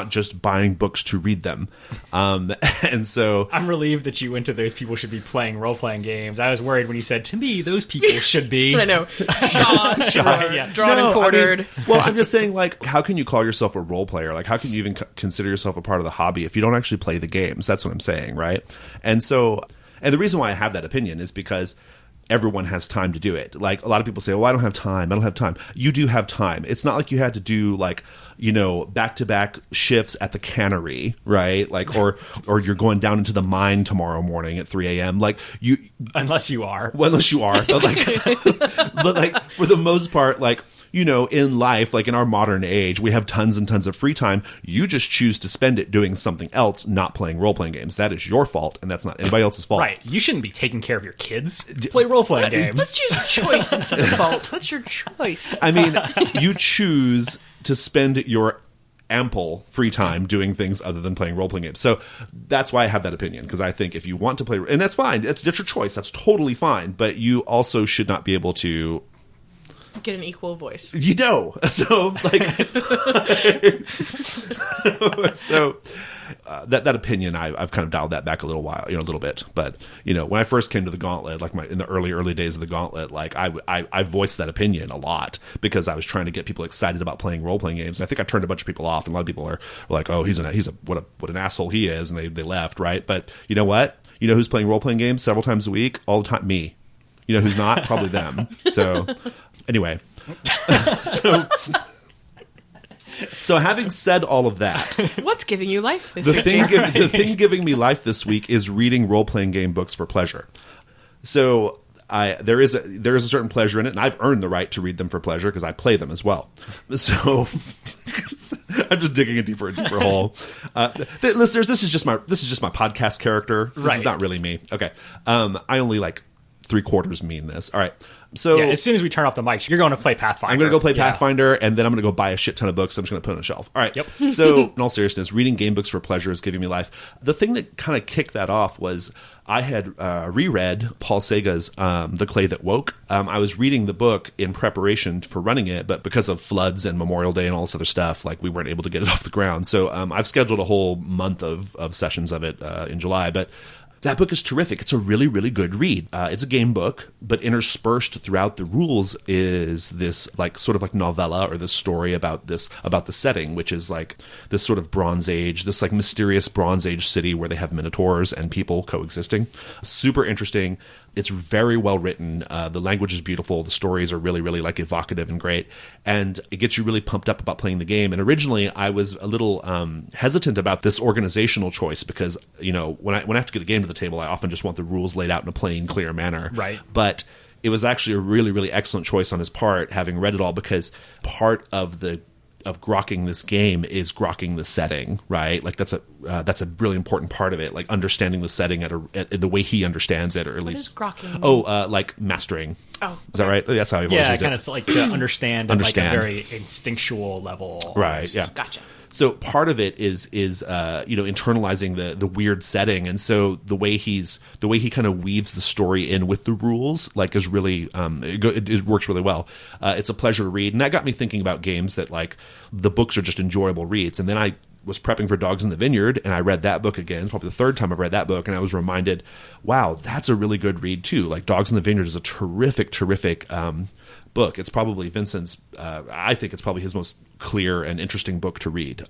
just buying books to read them. And so I'm relieved that you went to those people should be playing role-playing games. I was worried when you said, to me, those people should be. I know. Drawn yeah. and quartered. Well, I'm just saying, like, how can you call yourself a role player? Like, how can you even consider yourself a part of the hobby if you don't actually play the games? That's what I'm saying, right? And so, and the reason why I have that opinion is because everyone has time to do it. Like, a lot of people say, "Oh, I don't have time. I don't have time." You do have time. It's not like you had to do, like, you know, back-to-back shifts at the cannery, right? Like, or you're going down into the mine tomorrow morning at 3 a.m. Like, you... Unless you are. Well, unless you are. But, like, but, like, for the most part, like, you know, in life, like in our modern age, we have tons and tons of free time. You just choose to spend it doing something else, not playing role-playing games. That is your fault, and that's not anybody else's fault. Right. You shouldn't be taking care of your kids. Play role-playing games. Let's choose choice instead of fault. That's your choice. I mean, you choose to spend your ample free time doing things other than playing role-playing games. So that's why I have that opinion, because I think if you want to play... And that's fine. That's your choice. That's totally fine. But you also should not be able to... get an equal voice. You know. So, like... so... that opinion, I've kind of dialed that back a little bit. But, you know, when I first came to the Gauntlet, like in the early days of the Gauntlet, like I voiced that opinion a lot because I was trying to get people excited about playing role-playing games. And I think I turned a bunch of people off, and a lot of people are like, "Oh, what an asshole he is," and they left, right? But you know what? You know who's playing role-playing games several times a week, all the time? Me. You know who's not? Probably them. So, anyway. So having said all of that, what's giving you life this the week? thing giving me life this week is reading role-playing game books for pleasure. So there is a certain pleasure in it, and I've earned the right to read them for pleasure because I play them as well. So I'm just digging a deeper and deeper hole. Listeners, this is just my podcast character. This is not really me. Okay, I only like 3/4 mean this. All right. So as soon as we turn off the mics, you're going to play Pathfinder. I'm going to go play Pathfinder, and then I'm going to go buy a shit ton of books. I'm just going to put on a shelf. All right. Yep. So, in all seriousness, reading game books for pleasure is giving me life. The thing that kind of kicked that off was I had reread Paul Sega's The Clay That Woke. I was reading the book in preparation for running it, but because of floods and Memorial Day and all this other stuff, like, we weren't able to get it off the ground. So I've scheduled a whole month of sessions of it in July, but that book is terrific. It's a really, really good read. It's a game book, but interspersed throughout the rules is this sort of novella or this story about the setting, which is like this sort of Bronze Age, this like mysterious Bronze Age city where they have minotaurs and people coexisting. Super interesting. It's very well written. The language is beautiful. The stories are really, really like evocative and great. And it gets you really pumped up about playing the game. And originally I was a little hesitant about this organizational choice because, you know, when I have to get a game to the table, I often just want the rules laid out in a plain, clear manner. Right. But it was actually a really, really excellent choice on his part, having read it all, because part of grokking this game is grokking the setting, right? Like that's a really important part of it, like understanding the setting at the way he understands it, or at least grokking. Like mastering. Oh, is that right? That's how he yeah, used kind it. of like to understand at like a very instinctual level, right? Almost. Yeah, gotcha. So part of it is internalizing the weird setting, and so the way he kind of weaves the story in with the rules, like, is really it works really well. It's a pleasure to read, and that got me thinking about games that, like, the books are just enjoyable reads. And then I was prepping for Dogs in the Vineyard, and I read that book again. Probably the third time I've read that book, and I was reminded, wow, that's a really good read too. Like, Dogs in the Vineyard is a terrific book. It's probably Vincent's. I think it's probably his most clear and interesting book to read.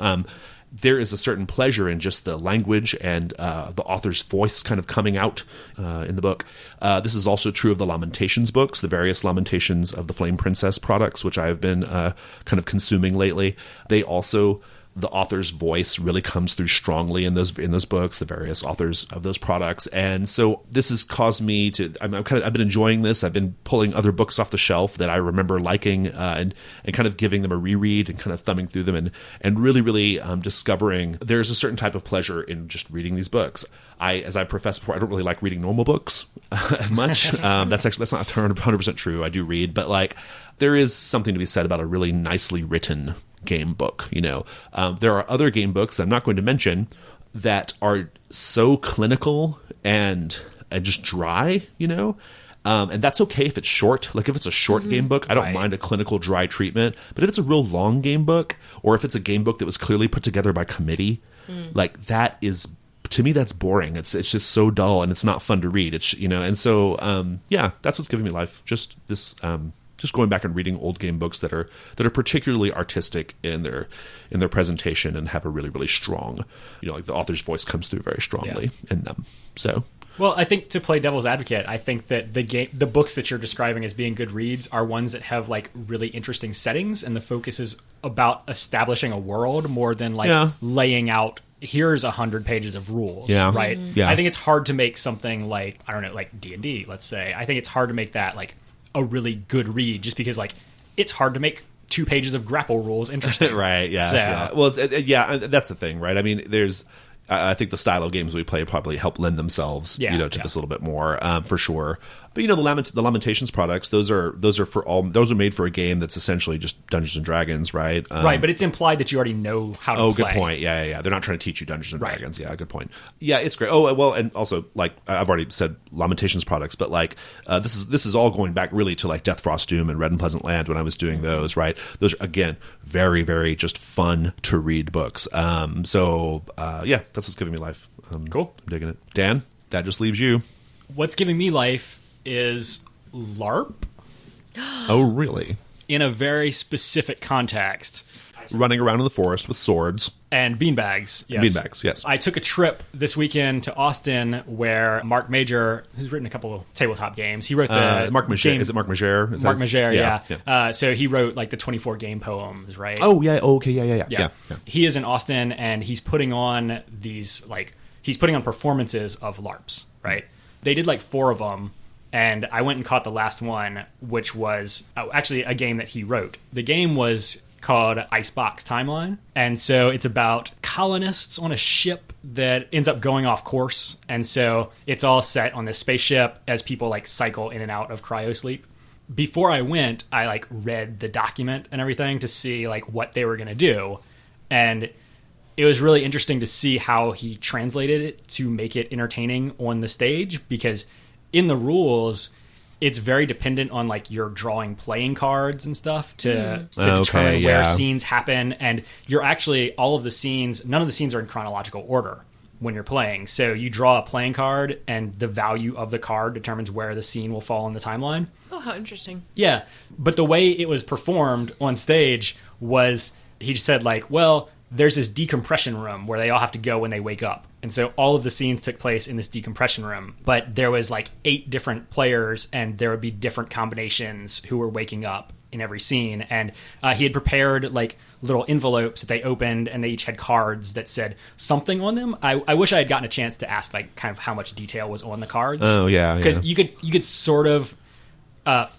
There is a certain pleasure in just the language and the author's voice kind of coming out in the book. This is also true of the Lamentations books, the various Lamentations of the Flame Princess products, which I have been kind of consuming lately. They also, the author's voice really comes through strongly in those books, the various authors of those products. And so this has caused me to, I've been enjoying this. I've been pulling other books off the shelf that I remember liking, and kind of giving them a reread and kind of thumbing through them and really, really discovering there's a certain type of pleasure in just reading these books. As I professed before, I don't really like reading normal books much. That's not 100% true. I do read, but like, there is something to be said about a really nicely written game book. You know, there are other game books that I'm not going to mention that are so clinical and and just dry, and that's okay if it's short. Like if it's a short game book, I don't mind a clinical dry treatment. But if it's a real long game book, or if it's a game book that was clearly put together by committee, like that is, to me, that's boring. It's just so dull, and it's not fun to read. It's and so that's what's giving me life. Just this, just going back and reading old game books that are particularly artistic in their presentation and have a really, really strong, like the author's voice comes through very strongly in them. So. Well, I think to play devil's advocate, I think that the books that you're describing as being good reads are ones that have like really interesting settings, and the focus is about establishing a world more than like laying out, here's 100 pages of rules, right? Yeah. I think it's hard to make something like, I don't know, like D&D, let's say. I think it's hard to make that like a really good read, just because like it's hard to make 2 pages of grapple rules interesting. Right, yeah. So, yeah. Well, that's the thing, right? I mean, I think the style of games we play probably help lend themselves, to this a little bit more, for sure. But the Lamentations products, those are made for a game that's essentially just Dungeons and Dragons, right? Right, but it's implied that you already know how to play. Oh, good point. Yeah. They're not trying to teach you Dungeons and Dragons. Yeah, good point. Yeah, it's great. Oh, well, and also like I've already said Lamentations products, but like this is all going back really to like Death, Frost, Doom, and Red and Pleasant Land when I was doing those. Right, those are again very, very just fun to read books. That's what's giving me life. Cool, I'm digging it. Dan, that just leaves you. What's giving me life is LARP. Oh, really? In a very specific context. Running around in the forest with swords. And beanbags, yes. Beanbags, yes. I took a trip this weekend to Austin where Mark Major, who's written a couple of tabletop games, he wrote the Mark Major. Is it Mark Major? Mark Major, yeah. So he wrote like the 24 game poems, right? Oh, yeah. Oh, okay, yeah. He is in Austin, and he's putting on performances of LARPs, right? They did like 4 of them. And I went and caught the last one, which was actually a game that he wrote. The game was called Icebox Timeline. And so it's about colonists on a ship that ends up going off course. And so it's all set on this spaceship as people like cycle in and out of cryosleep. Before I went, I like read the document and everything to see like what they were going to do. And it was really interesting to see how he translated it to make it entertaining on the stage, because in the rules, it's very dependent on like you're drawing playing cards and stuff to determine where scenes happen. And you're actually, none of the scenes are in chronological order when you're playing. So you draw a playing card, and the value of the card determines where the scene will fall in the timeline. Oh, how interesting. Yeah. But the way it was performed on stage was, he just said like, well, there's this decompression room where they all have to go when they wake up. And so all of the scenes took place in this decompression room. But there was like 8 different players, and there would be different combinations who were waking up in every scene. And he had prepared like little envelopes that they opened, and they each had cards that said something on them. I wish I had gotten a chance to ask like kind of how much detail was on the cards. Oh, yeah. Because you could sort of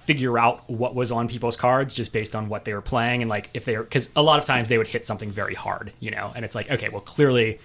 figure out what was on people's cards just based on what they were playing, and like if they were, because a lot of times they would hit something very hard, and it's like, okay, well clearly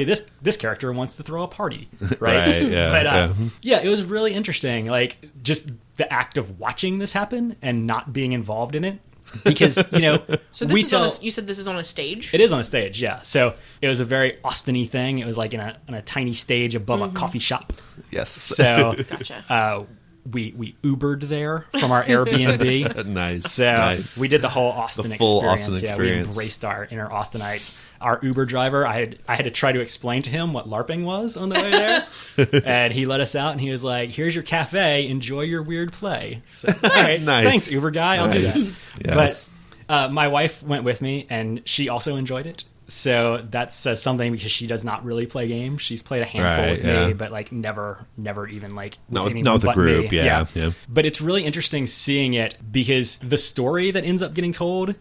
this character wants to throw a party, right? Yeah. But it was really interesting, like just the act of watching this happen and not being involved in it, because So you said this is on a stage? It is on a stage, yeah. So it was a very Austin-y thing. It was like in a tiny stage above a coffee shop. Yes. So Gotcha. We Ubered there from our Airbnb. Nice. So we did the whole Austin experience. Austin experience. We embraced our inner Austinites. Our Uber driver, I had to try to explain to him what LARPing was on the way there, and he let us out, and he was like, "Here's your cafe. Enjoy your weird play." So, all right, nice. Thanks, Uber guy. I'll do that. Yes. But my wife went with me, and she also enjoyed it. So that says something, because she does not really play games. She's played a handful with me, but like never even like with anyone with the but group. Me. Yeah. But it's really interesting seeing it, because the story that ends up getting told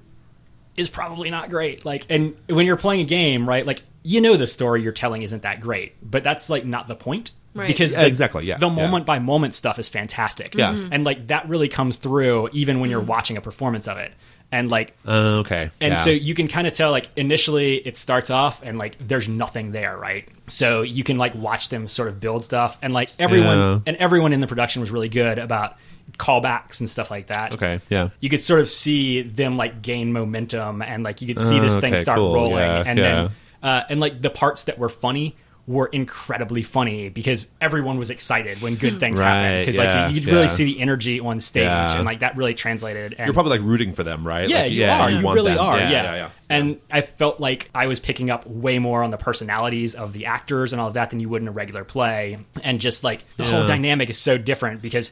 is probably not great. Like, and when you're playing a game, right? Like, the story you're telling isn't that great, but that's like not the point. Right. Because the moment by moment stuff is fantastic. Yeah. And like that really comes through even when you're watching a performance of it. And like, okay. And so you can kind of tell, like, initially it starts off and like there's nothing there, right? So you can like watch them sort of build stuff, and like everyone in the production was really good about callbacks and stuff like that. Okay, yeah. You could sort of see them like gain momentum, and like you could see this thing start rolling, and then and like the parts that were funny were incredibly funny because everyone was excited when good things happened. Because like you could really see the energy on stage, and like that really translated. And you're probably like rooting for them, right? Yeah, like, you are. You really are. Yeah. And I felt like I was picking up way more on the personalities of the actors and all of that than you would in a regular play. And just like the whole dynamic is so different because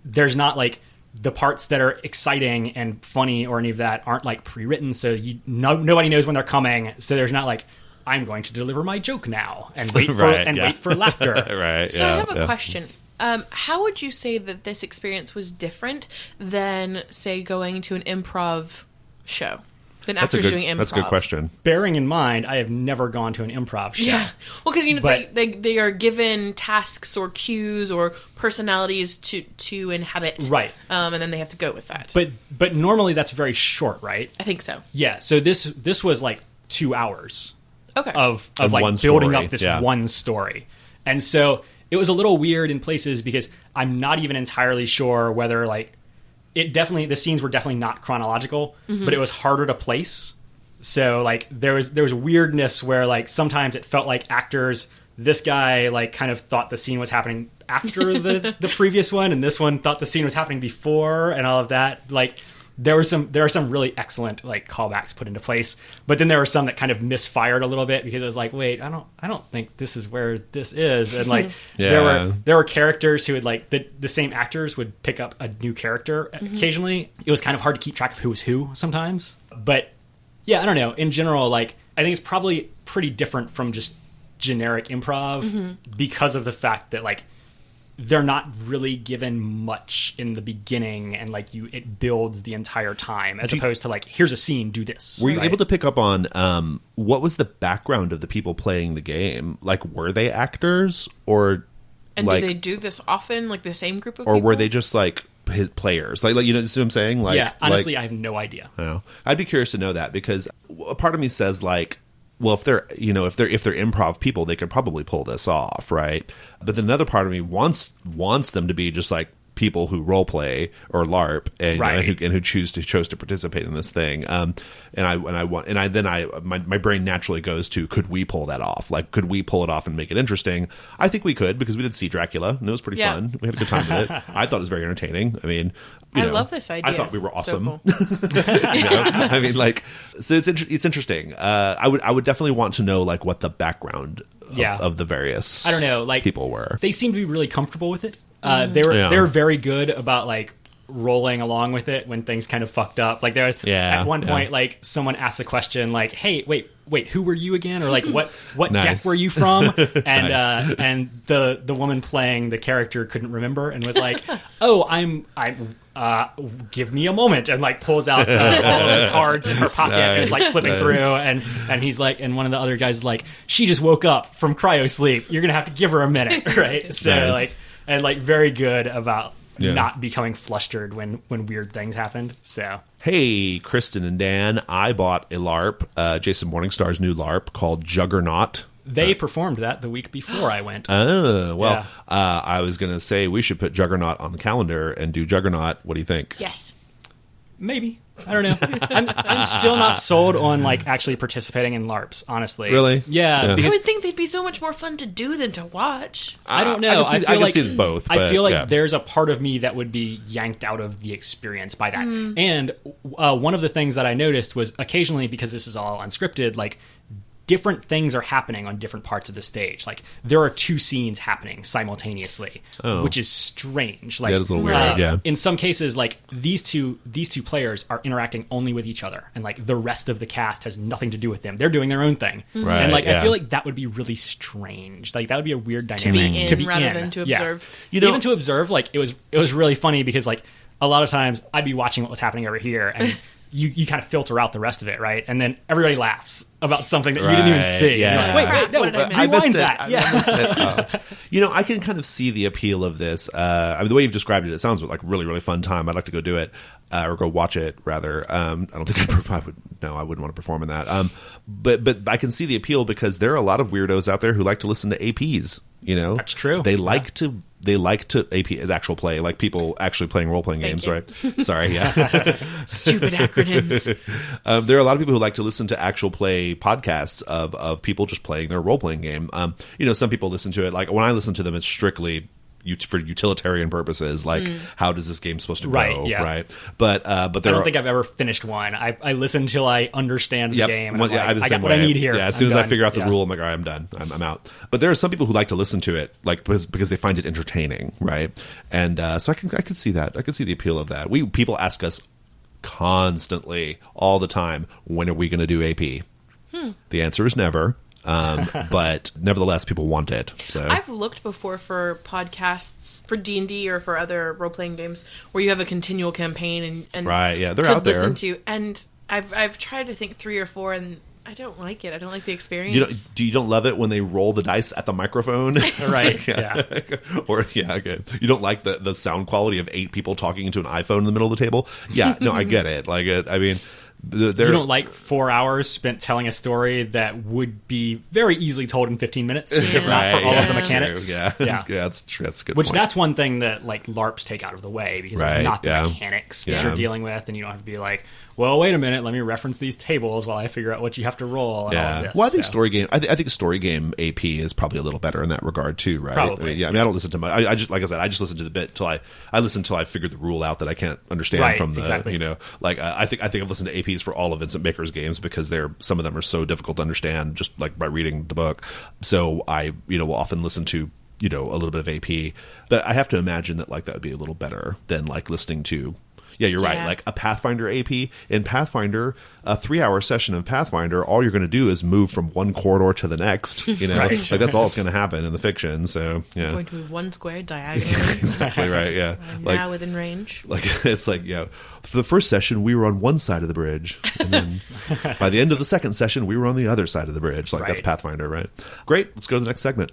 there's not like the parts that are exciting and funny or any of that aren't like pre-written, so nobody knows when they're coming. So there's not like, I'm going to deliver my joke now and wait for wait for laughter. Right. So I have a question. How would you say that this experience was different than, say, going to an improv show? Than actors doing improv? That's a good question. Bearing in mind, I have never gone to an improv show. Yeah. Well, because they are given tasks or cues or personalities to inhabit. Right. And then they have to go with that. But normally that's very short, right? I think so. Yeah. So this was like 2 hours. Okay. Of like building up this one story. And so it was a little weird in places because I'm not even entirely sure whether like the scenes were definitely not chronological, but it was harder to place. So like there was weirdness where like sometimes it felt like actors, this guy like kind of thought the scene was happening after the previous one, and this one thought the scene was happening before, and all of that. Like there are some really excellent like callbacks put into place, but then there were some that kind of misfired a little bit because it was like, wait, I don't think this is where this is, and like there were characters who would like the same actors would pick up a new character occasionally. It was kind of hard to keep track of who was who sometimes, but yeah, I don't know. In general, like I think it's probably pretty different from just generic improv because of the fact that like they're not really given much in the beginning, and like it builds the entire time as opposed to like, here's a scene, do this. Were you able to pick up on what was the background of the people playing the game? Like, were they actors or and like, do they do this often, like the same group of people? Or were they just like players? Like you know what I'm saying? Like, yeah, honestly, I have no idea. I'd be curious to know that because a part of me says like, well, if they're improv people, they could probably pull this off, right? But then another part of me wants them to be just like people who role play or LARP and, who chose to participate in this thing. My brain naturally goes to, could we pull that off? Like, could we pull it off and make it interesting? I think we could, because we did see Dracula and it was pretty fun. We had a good time with it. I thought it was very entertaining. I mean, I love this idea. I thought we were awesome. So cool. I mean, like, so it's interesting. I would definitely want to know like what the background of the various I don't know, like people were. They seem to be really comfortable with it. They were very good about like rolling along with it when things kind of fucked up. Like there was at one point like someone asked a question like, "Hey, wait, who were you again?" Or like, "What deck were you from?" And and the woman playing the character couldn't remember and was like, "Oh, I'm give me a moment," and like pulls out all the cards in her pocket and is like flipping through, and he's like, and one of the other guys is like, "She just woke up from cryo sleep. You're gonna have to give her a minute," right? So like, and like very good about not becoming flustered when weird things happened. So hey, Kristen and Dan, I bought a LARP, Jason Morningstar's new LARP called Juggernaut. They performed that the week before I went. Oh, well, I was going to say we should put Juggernaut on the calendar and do Juggernaut. What do you think? Yes. Maybe. I don't know. I'm still not sold on like actually participating in LARPs, honestly. Really? Yeah. Because I would think they'd be so much more fun to do than to watch. I don't know. I can see both. I feel like there's a part of me that would be yanked out of the experience by that. And one of the things that I noticed was occasionally, because this is all unscripted, like different things are happening on different parts of the stage. Like there are 2 scenes happening simultaneously, which is strange. Like that's a little weird. In some cases, like these two players are interacting only with each other, and like the rest of the cast has nothing to do with them. They're doing their own thing, right, and like I feel like that would be really strange. Like that would be a weird dynamic to be in rather than to observe. You know, even to observe, like it was really funny because like a lot of times I'd be watching what was happening over here and. You kind of filter out the rest of it, right? And then everybody laughs about something that you didn't even see. Yeah. Like, wait, no, I rewind that. You know, I can kind of see the appeal of this. I mean, the way you've described it, it sounds like a really, really fun time. I'd like to go do it, or go watch it, rather. I don't think I wouldn't want to perform in that. But I can see the appeal because there are a lot of weirdos out there who like to listen to APs. You know, that's true. They like to AP as actual play, like people actually playing role playing games, right? Sorry, Stupid acronyms. There are a lot of people who like to listen to actual play play podcasts of people just playing their role playing game. Some people listen to it, like when I listen to them, it's strictly for utilitarian purposes, like how does this game supposed to go, right? But I don't think I've ever finished one. I listen till I understand the game. Well, I got what I need here. Yeah, as soon as I figure out the rule, I'm like, all right, I'm done. I'm out. But there are some people who like to listen to it, like because they find it entertaining, right? And so I could see that. I could see the appeal of that. People ask us constantly, all the time, when are we going to do AP? The answer is never. But nevertheless, people want it. So I've looked before for podcasts for D&D or for other role-playing games where you have a continual campaign and right, yeah, they're out there. Listen to, and I've tried to think 3 or 4, and I don't like it. I don't like the experience. You don't love it when they roll the dice at the microphone, right? Yeah. Or okay. You don't like the sound quality of 8 people talking into an iPhone in the middle of the table. Yeah, no, I get it. Like I mean. You don't like 4 hours spent telling a story that would be very easily told in 15 minutes if not for all of the mechanics. That's true. That's a good. Which point. That's one thing that like LARPs take out of the way because it's not the mechanics that you're dealing with, and you don't have to be like, well, wait a minute, let me reference these tables while I figure out what you have to roll. And all of this, well, I think story game. I think story game AP is probably a little better in that regard too, right? Probably. I don't listen to my. I just like I said, I just listen to the bit till I listen till I figured the rule out that I can't understand from the. Exactly. Like I think I've listened to APs for all of Vincent Baker's games because some of them are so difficult to understand just like by reading the book. So I will often listen to a little bit of AP, but I have to imagine that like that would be a little better than like listening to. Yeah, you're right. Like a Pathfinder AP. In Pathfinder, a 3-hour session of Pathfinder, all you're going to do is move from one corridor to the next. Like that's all that's going to happen in the fiction. So yeah, I'm going to move one square diagonally. Exactly right. Yeah, I'm now within range. Like it's like for the first session we were on one side of the bridge, and then by the end of the second session we were on the other side of the bridge. Like that's Pathfinder, right? Great. Let's go to the next segment.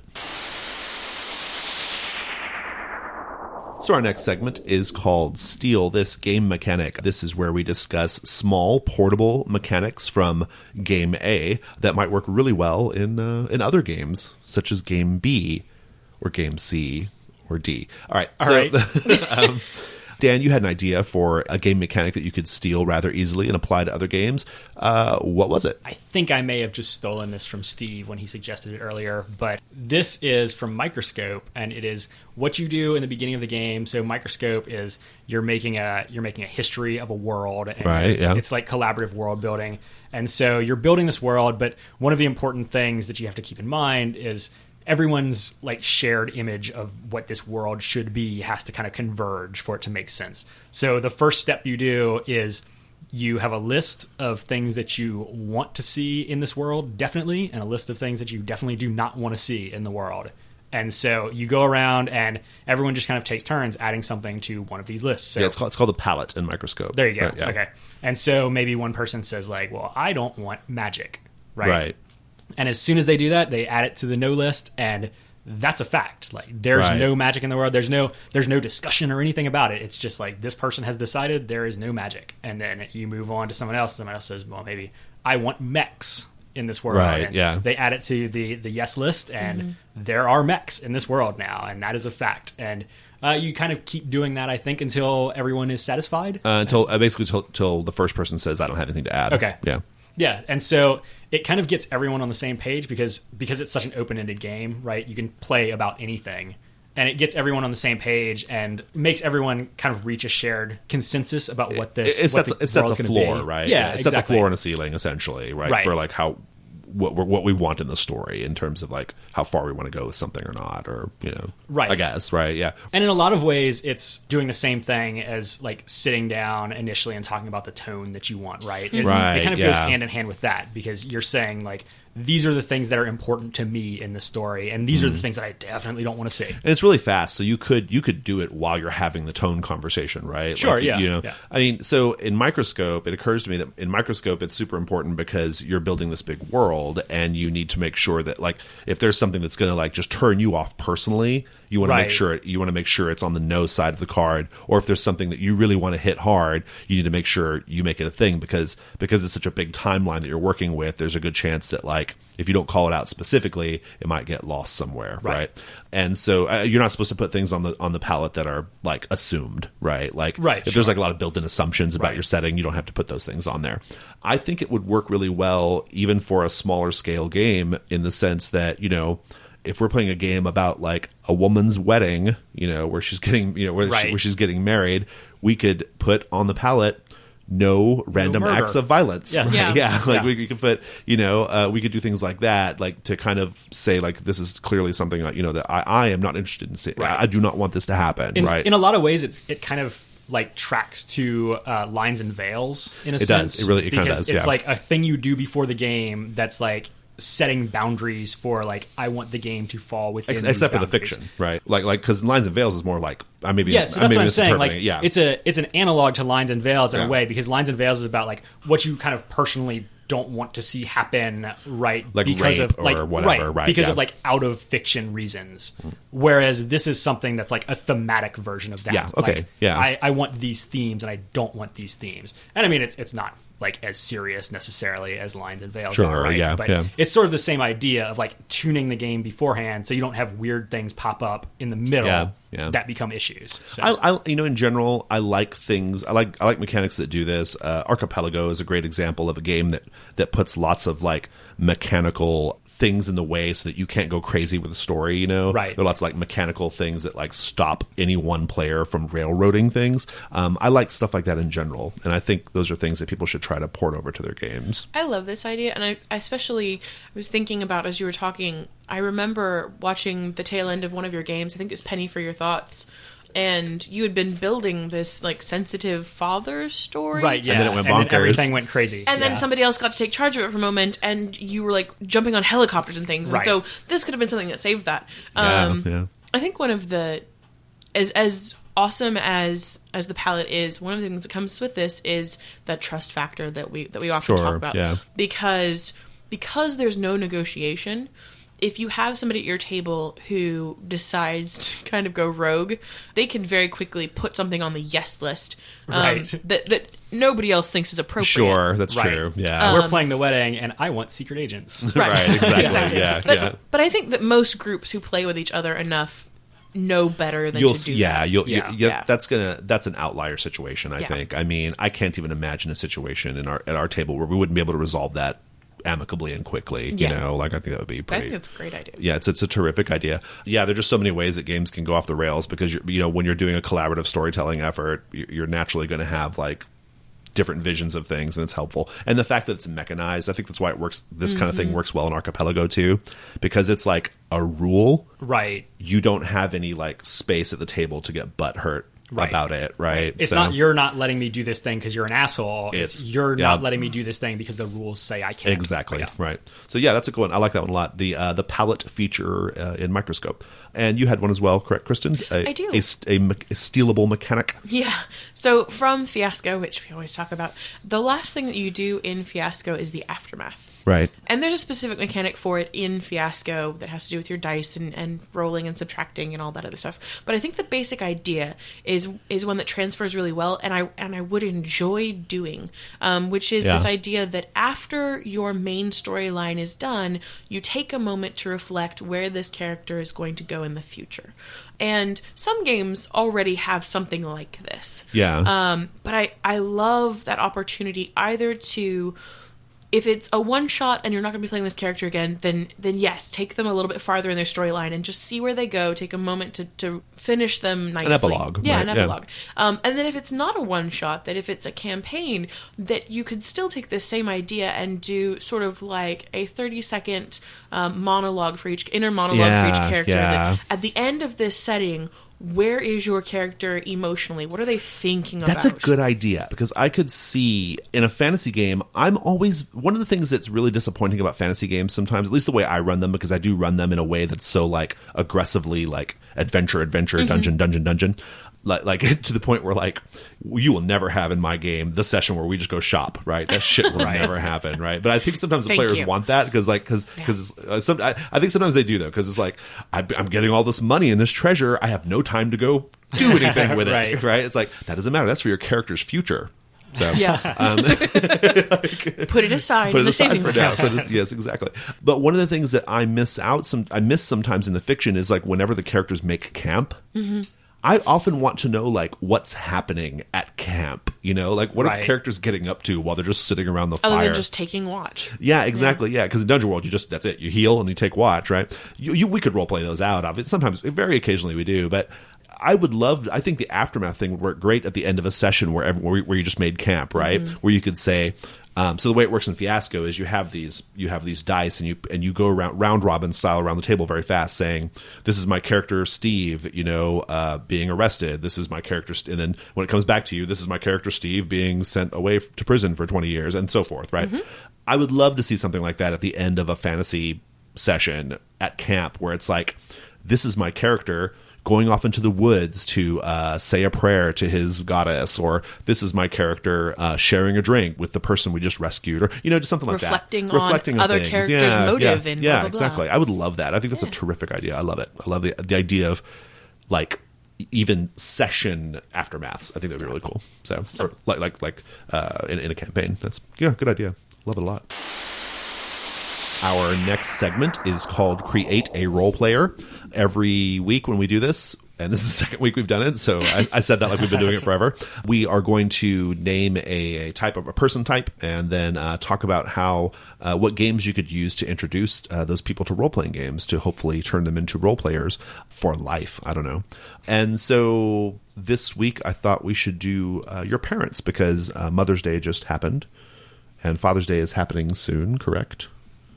So our next segment is called Steal This Game Mechanic. This is where we discuss small, portable mechanics from Game A that might work really well in other games, such as Game B or Game C or D. All right. Dan, you had an idea for a game mechanic that you could steal rather easily and apply to other games. What was it? I think I may have just stolen this from Steve when he suggested it earlier, but this is from Microscope, and it is what you do in the beginning of the game. So Microscope is you're making a history of a world, and it's like collaborative world building. And so you're building this world, but one of the important things that you have to keep in mind is everyone's like shared image of what this world should be has to kind of converge for it to make sense. So the first step you do is you have a list of things that you want to see in this world, definitely, and a list of things that you definitely do not want to see in the world. And so you go around and everyone just kind of takes turns adding something to one of these lists. So, it's called the palette in Microscope. There you go. Right, Okay. And so maybe one person says like, well, I don't want magic. Right. And as soon as they do that, they add it to the no list, and that's a fact. Like there's no magic in the world. There's no discussion or anything about it. It's just like this person has decided there is no magic, and then you move on to someone else. Someone else says, well, maybe I want mechs in this world. Right. And they add it to the yes list, and there are mechs in this world now, and that is a fact. And you kind of keep doing that, I think, until everyone is satisfied. Until the first person says, I don't have anything to add. Okay. Yeah. Yeah, and so it kind of gets everyone on the same page because it's such an open-ended game, right? You can play about anything, and it gets everyone on the same page and makes everyone kind of reach a shared consensus about what this it sets a floor, be. right? Yeah, it sets a floor and a ceiling, essentially, right? For like how what we want in the story in terms of like how far we want to go with something or not, or I guess, right? Yeah. And in a lot of ways, it's doing the same thing as like sitting down initially and talking about the tone that you want, right? It kind of goes hand in hand with that because you're saying like, these are the things that are important to me in the story, and these are the things that I definitely don't want to see. And it's really fast, so you could do it while you're having the tone conversation, right? Sure, I mean, so in Microscope, it occurs to me that in Microscope, it's super important because you're building this big world, and you need to make sure that, like, if there's something that's going to like just turn you off personally, you want to make sure it's on the no side of the card, or if there's something that you really want to hit hard, you need to make sure you make it a thing because it's such a big timeline that you're working with. There's a good chance that like like, if you don't call it out specifically, it might get lost somewhere, right? And so you're not supposed to put things on the palette that are like assumed, right? Like if there's like a lot of built-in assumptions about your setting, you don't have to put those things on there. I think it would work really well even for a smaller scale game, in the sense that, you know, if we're playing a game about like a woman's wedding, you know, where she's getting, you know, where she's getting married, we could put on the palette no random acts of violence. Yes. Right? Like we could put, you know, we could do things like that, like to kind of say like, this is clearly something like, you know, that I am not interested in seeing. I do not want this to happen. In a lot of ways, it kind of like tracks to lines and veils in a sense. It really kind of does. It's like a thing you do before the game that's like setting boundaries for like, I want the game to fall within except for the fiction, right? Like because Lines and Veils is more like that's what I'm saying. Like, it's an analog to Lines and Veils in a way, because Lines and Veils is about like what you kind of personally don't want to see happen, right? Like because rape of like or whatever, right? Because of like out of fiction reasons. Whereas this is something that's like a thematic version of that. Yeah. Okay. Like, I want these themes and I don't want these themes. And I mean, it's not like as serious necessarily as Lines and Veils are, right? But it's sort of the same idea of like tuning the game beforehand so you don't have weird things pop up in the middle that become issues. So. I you know, in general, I like things. I like mechanics that do this. Archipelago is a great example of a game that puts lots of like mechanical things in the way so that you can't go crazy with the story, you know? Right. There are lots of like mechanical things that like stop any one player from railroading things. I like stuff like that in general, and I think those are things that people should try to port over to their games. I love this idea, and I especially was thinking about, as you were talking, I remember watching the tail end of one of your games, I think it was Penny for Your Thoughts, and you had been building this like sensitive father story, right? Yeah, and then it went bonkers. And then everything went crazy, and then somebody else got to take charge of it for a moment, and you were like jumping on helicopters and things, and so this could have been something that saved that. I think one of the as awesome as the palette is, one of the things that comes with this is that trust factor that we often talk about, because there's no negotiation. If you have somebody at your table who decides to kind of go rogue, they can very quickly put something on the yes list that nobody else thinks is appropriate. Sure, that's true. Yeah, we're playing the wedding, and I want secret agents. Right, exactly. But I think that most groups who play with each other enough know better than to do that. That's an outlier situation, I think. I mean, I can't even imagine a situation at our table where we wouldn't be able to resolve that amicably and quickly, you know, like I think that would be pretty. I think that's a great idea. Yeah, it's a terrific idea. Yeah, there's just so many ways that games can go off the rails, because you know, when you're doing a collaborative storytelling effort, you're naturally going to have like different visions of things, and it's helpful. And the fact that it's mechanized, I think that's why it works. This kind of thing works well in Archipelago too, because it's like a rule. Right. You don't have any like space at the table to get butt hurt about it, right? It's not, you're not letting me do this thing because you're an asshole. It's you're not letting me do this thing because the rules say I can't. Exactly, right. So yeah, that's a good one. I like that one a lot. The palette feature in Microscope. And you had one as well, correct, Kristen? I do. A stealable mechanic. Yeah. So from Fiasco, which we always talk about, the last thing that you do in Fiasco is the aftermath. Right. And there's a specific mechanic for it in Fiasco that has to do with your dice and rolling and subtracting and all that other stuff. But I think the basic idea is one that transfers really well, and I would enjoy doing, which is this idea that after your main storyline is done, you take a moment to reflect where this character is going to go in the future. And some games already have something like this. Yeah. But I love that opportunity either to, if it's a one-shot and you're not going to be playing this character again, then yes, take them a little bit farther in their storyline and just see where they go. Take a moment to finish them nicely. An epilogue. Yeah, right, an epilogue. And then if it's not a one-shot, that if it's a campaign, that you could still take this same idea and do sort of like a 30-second monologue for each character. That at the end of this setting, where is your character emotionally? What are they thinking about? That's a good idea, because I could see in a fantasy game, I'm always, one of the things that's really disappointing about fantasy games sometimes, at least the way I run them, because I do run them in a way that's so like aggressively like adventure, dungeon. Like to the point where like you will never have in my game the session where we just go shop, right? That shit will never happen, right? But I think sometimes the players want that because I think sometimes they do though, because it's like I'm getting all this money and this treasure, I have no time to go do anything with it, right? It's like that doesn't matter. That's for your character's future. So Put it aside put in it the aside savings for now. account. Yes, exactly. But one of the things that I miss sometimes in the fiction is like whenever the characters make camp. Mm-hmm. I often want to know like what's happening at camp. You know, like what are the characters getting up to while they're just sitting around the fire? Other than just taking watch. Yeah, exactly. Yeah, because in Dungeon World, that's it. You heal and you take watch, right? We could role play those out. Sometimes, very occasionally, we do, but. I think the Aftermath thing would work great at the end of a session where you just made camp, right? Mm-hmm. Where you could say, so the way it works in Fiasco is you have these dice and you go around round robin style around the table very fast, saying, "This is my character Steve, being arrested. This is my character," and then when it comes back to you, "This is my character Steve being sent away to prison for 20 years," and so forth, right? Mm-hmm. I would love to see something like that at the end of a fantasy session at camp, where it's like, "This is my character." Going off into the woods to say a prayer to his goddess, or this is my character sharing a drink with the person we just rescued, or just something like reflecting that. Reflecting on other characters' motive and blah, blah, blah. Exactly. I would love that. I think that's a terrific idea. I love it. I love the idea of like even session aftermaths. I think that'd be really cool. So or like in a campaign. That's good idea. Love it a lot. Our next segment is called Create a Role Player. Every week when we do this, and this is the second week we've done it, so I said that like we've been doing it forever, we are going to name a person type, and then talk about what games you could use to introduce those people to role-playing games to hopefully turn them into role players for life. I don't know. And so this week I thought we should do your parents, because Mother's Day just happened, and Father's Day is happening soon, correct?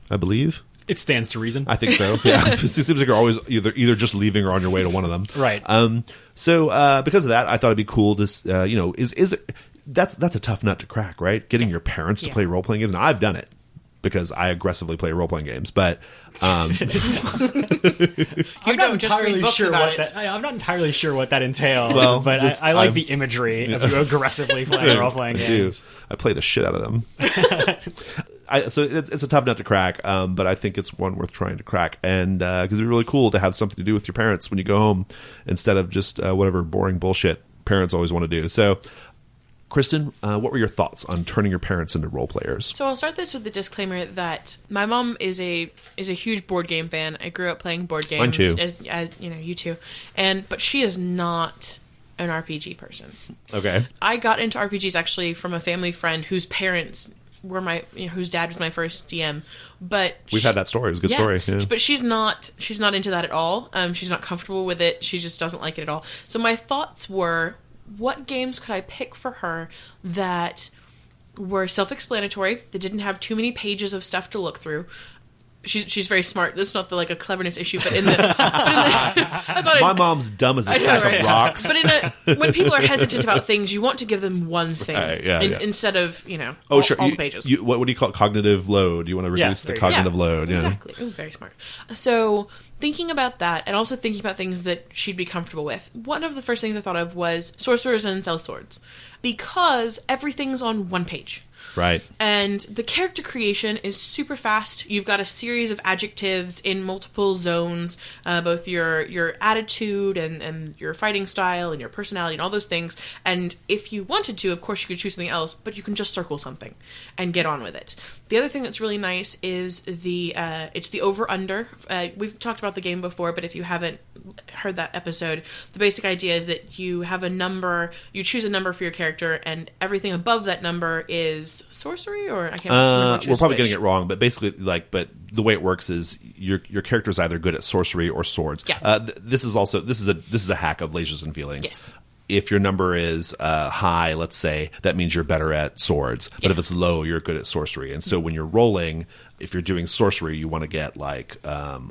I believe. It stands to reason. I think so. Yeah, it seems like you're always either just leaving or on your way to one of them. Right. So because of that, I thought it'd be cool to that's a tough nut to crack, right? Getting your parents to play role playing games. Now, I've done it because I aggressively play role playing games, but I'm not entirely sure what that entails. But I like the imagery of you aggressively playing role playing games. I play the shit out of them. So it's a tough nut to crack, but I think it's one worth trying to crack, and because it'd be really cool to have something to do with your parents when you go home instead of just whatever boring bullshit parents always want to do. So, Kristen, what were your thoughts on turning your parents into role players? So I'll start this with the disclaimer that my mom is a huge board game fan. I grew up playing board games. Mine too. You too. But she is not an RPG person. Okay. I got into RPGs actually from a family friend whose parents were whose dad was my first DM, but we've had that story. It was a good story. Yeah. But she's not into that at all. She's not comfortable with it. She just doesn't like it at all. So my thoughts were, what games could I pick for her that were self-explanatory, that didn't have too many pages of stuff to look through. She's very smart. This is not a cleverness issue, but my mom's dumb as a sack of rocks. But when people are hesitant about things, you want to give them one thing instead of all the pages. What do you call it? Cognitive load. You want to reduce the cognitive load. Yeah, exactly. Ooh, very smart. So thinking about that, and also thinking about things that she'd be comfortable with, one of the first things I thought of was Sorcerers and Sellswords, because everything's on one page. Right. And the character creation is super fast. You've got a series of adjectives in multiple zones, both your attitude and your fighting style and your personality and all those things. And if you wanted to, of course, you could choose something else, but you can just circle something and get on with it. The other thing that's really nice is it's the over-under. We've talked about the game before, but if you haven't heard that episode, the basic idea is that you have a number, you choose a number for your character, and everything above that number is sorcery, or I can't remember. We're probably getting it wrong, but basically, but the way it works is your character is either good at sorcery or swords. Yeah. This is a hack of Lasers and Feelings. Yes. If your number is high, let's say, that means you're better at swords. But if it's low, you're good at sorcery. And so when you're rolling, if you're doing sorcery, you want to get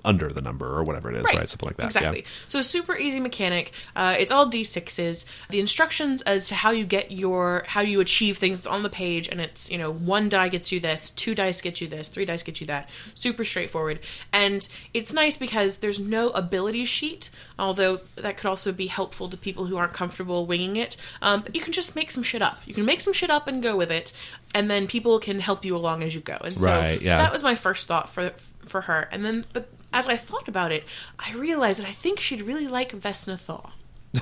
under the number or whatever it is, right? Something like that. Exactly. Yeah. So super easy mechanic. It's all D6s. The instructions as to how you achieve things is on the page, and it's 1 die gets you this, 2 dice get you this, 3 dice get you that. Super straightforward, and it's nice because there's no ability sheet. Although that could also be helpful to people who aren't comfortable winging it. But you can just make some shit up. You can make some shit up and go with it, and then people can help you along as you go. And so that was my first thought for her. And then, but as I thought about it, I realized that I think she'd really like Vesna Thaw.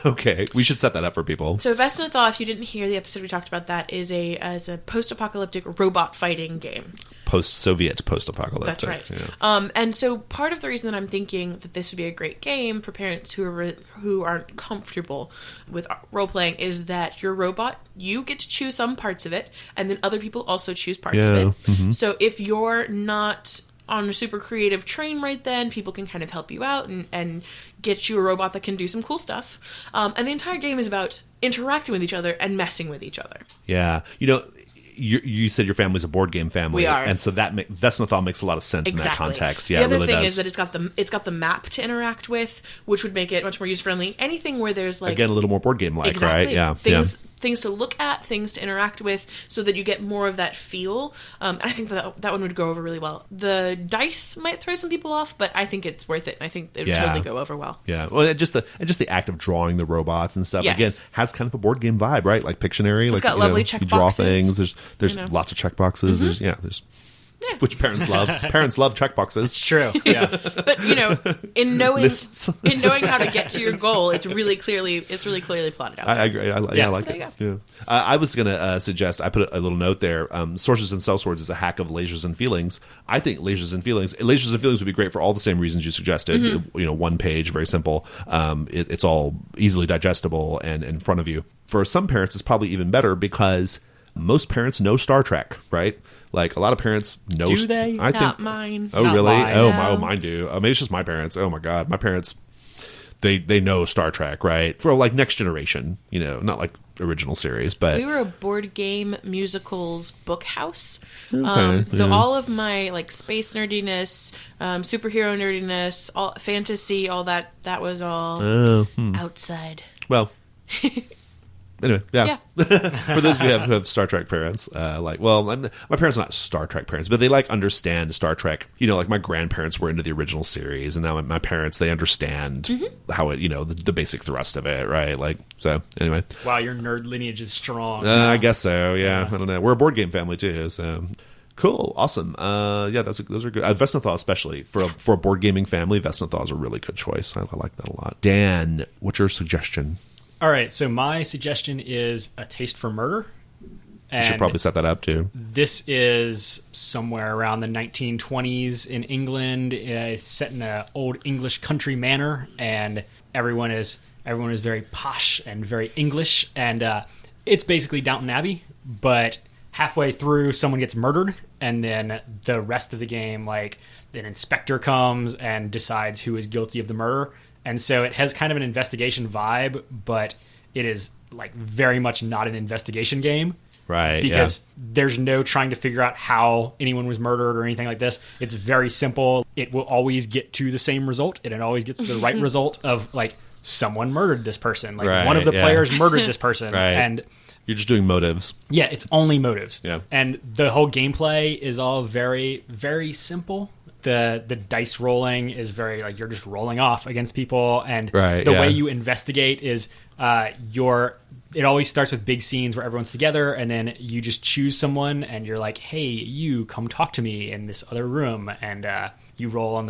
Okay, we should set that up for people. So Vesna Thaw, if you didn't hear the episode we talked about that, is a post-apocalyptic robot fighting game. Post-Soviet post-apocalyptic. That's right. Yeah. And so part of the reason that I'm thinking that this would be a great game for parents who aren't comfortable with role-playing is that your robot, you get to choose some parts of it, and then other people also choose parts of it. Mm-hmm. So if you're not on a super creative train right then, people can kind of help you out and get you a robot that can do some cool stuff. And the entire game is about interacting with each other and messing with each other. Yeah. You said your family's a board game family. We are. And so that Vesna Thaw makes a lot of sense in that context. Yeah, the other it really thing does. is that it's got the map to interact with, which would make it much more user-friendly. Anything where there's again, a little more board game-like, exactly, right? Yeah. Things to look at, things to interact with, so that you get more of that feel. And I think that one would go over really well. The dice might throw some people off, but I think it's worth it. And I think it would totally go over well. Yeah. Well, just the act of drawing the robots and stuff again has kind of a board game vibe, right? Like Pictionary. It's got lovely check you draw boxes. things. There's lots of check boxes. Mm-hmm. There's which parents love. Parents love check boxes. It's true. Yeah. But in knowing how to get to your goal, it's really clearly plotted out. I agree. I like it. Yeah. I was going to suggest, I put a little note there. Sorcerers and Sellswords is a hack of Lasers and Feelings. I think Lasers and Feelings would be great for all the same reasons you suggested. Mm-hmm. One page, very simple. It's all easily digestible and in front of you. For some parents, it's probably even better because most parents know Star Trek, right? Like a lot of parents know. Do they? Not mine. Oh, Not really? mine. Mine do. Maybe it's just my parents. Oh my God, my parents. They know Star Trek, right? For like Next Generation, not like original series, but we were a board game musicals book house. Okay, so all of my like space nerdiness, superhero nerdiness, all fantasy, all that was all outside. Well. Anyway, yeah. For those of you who have Star Trek parents, my parents are not Star Trek parents, but they understand Star Trek. Like my grandparents were into the original series, and now my parents, they understand how it, the basic thrust of it, right? So anyway. Wow, your nerd lineage is strong. I guess so. Yeah, I don't know. We're a board game family too, so. Cool, awesome. Those are good. Vesna Thaw, especially for a board gaming family, Vesna Thaw is a really good choice. I like that a lot. Dan, what's your suggestion? All right, so my suggestion is A Taste for Murder. You should probably set that up, too. This is somewhere around the 1920s in England. It's set in an old English country manor, and everyone is very posh and very English. And it's basically Downton Abbey, but halfway through, someone gets murdered, and then the rest of the game, an inspector comes and decides who is guilty of the murder. And so it has kind of an investigation vibe, but it is very much not an investigation game. Right. Because there's no trying to figure out how anyone was murdered or anything like this. It's very simple. It will always get to the same result, and it always gets the right result of someone murdered this person. One of the players murdered this person. Right. And you're just doing motives. Yeah, it's only motives. Yeah. And the whole gameplay is all very, very simple. The dice rolling is very you're just rolling off against people, and the way you investigate is it always starts with big scenes where everyone's together, and then you just choose someone and you're like, hey, you come talk to me in this other room, and you roll on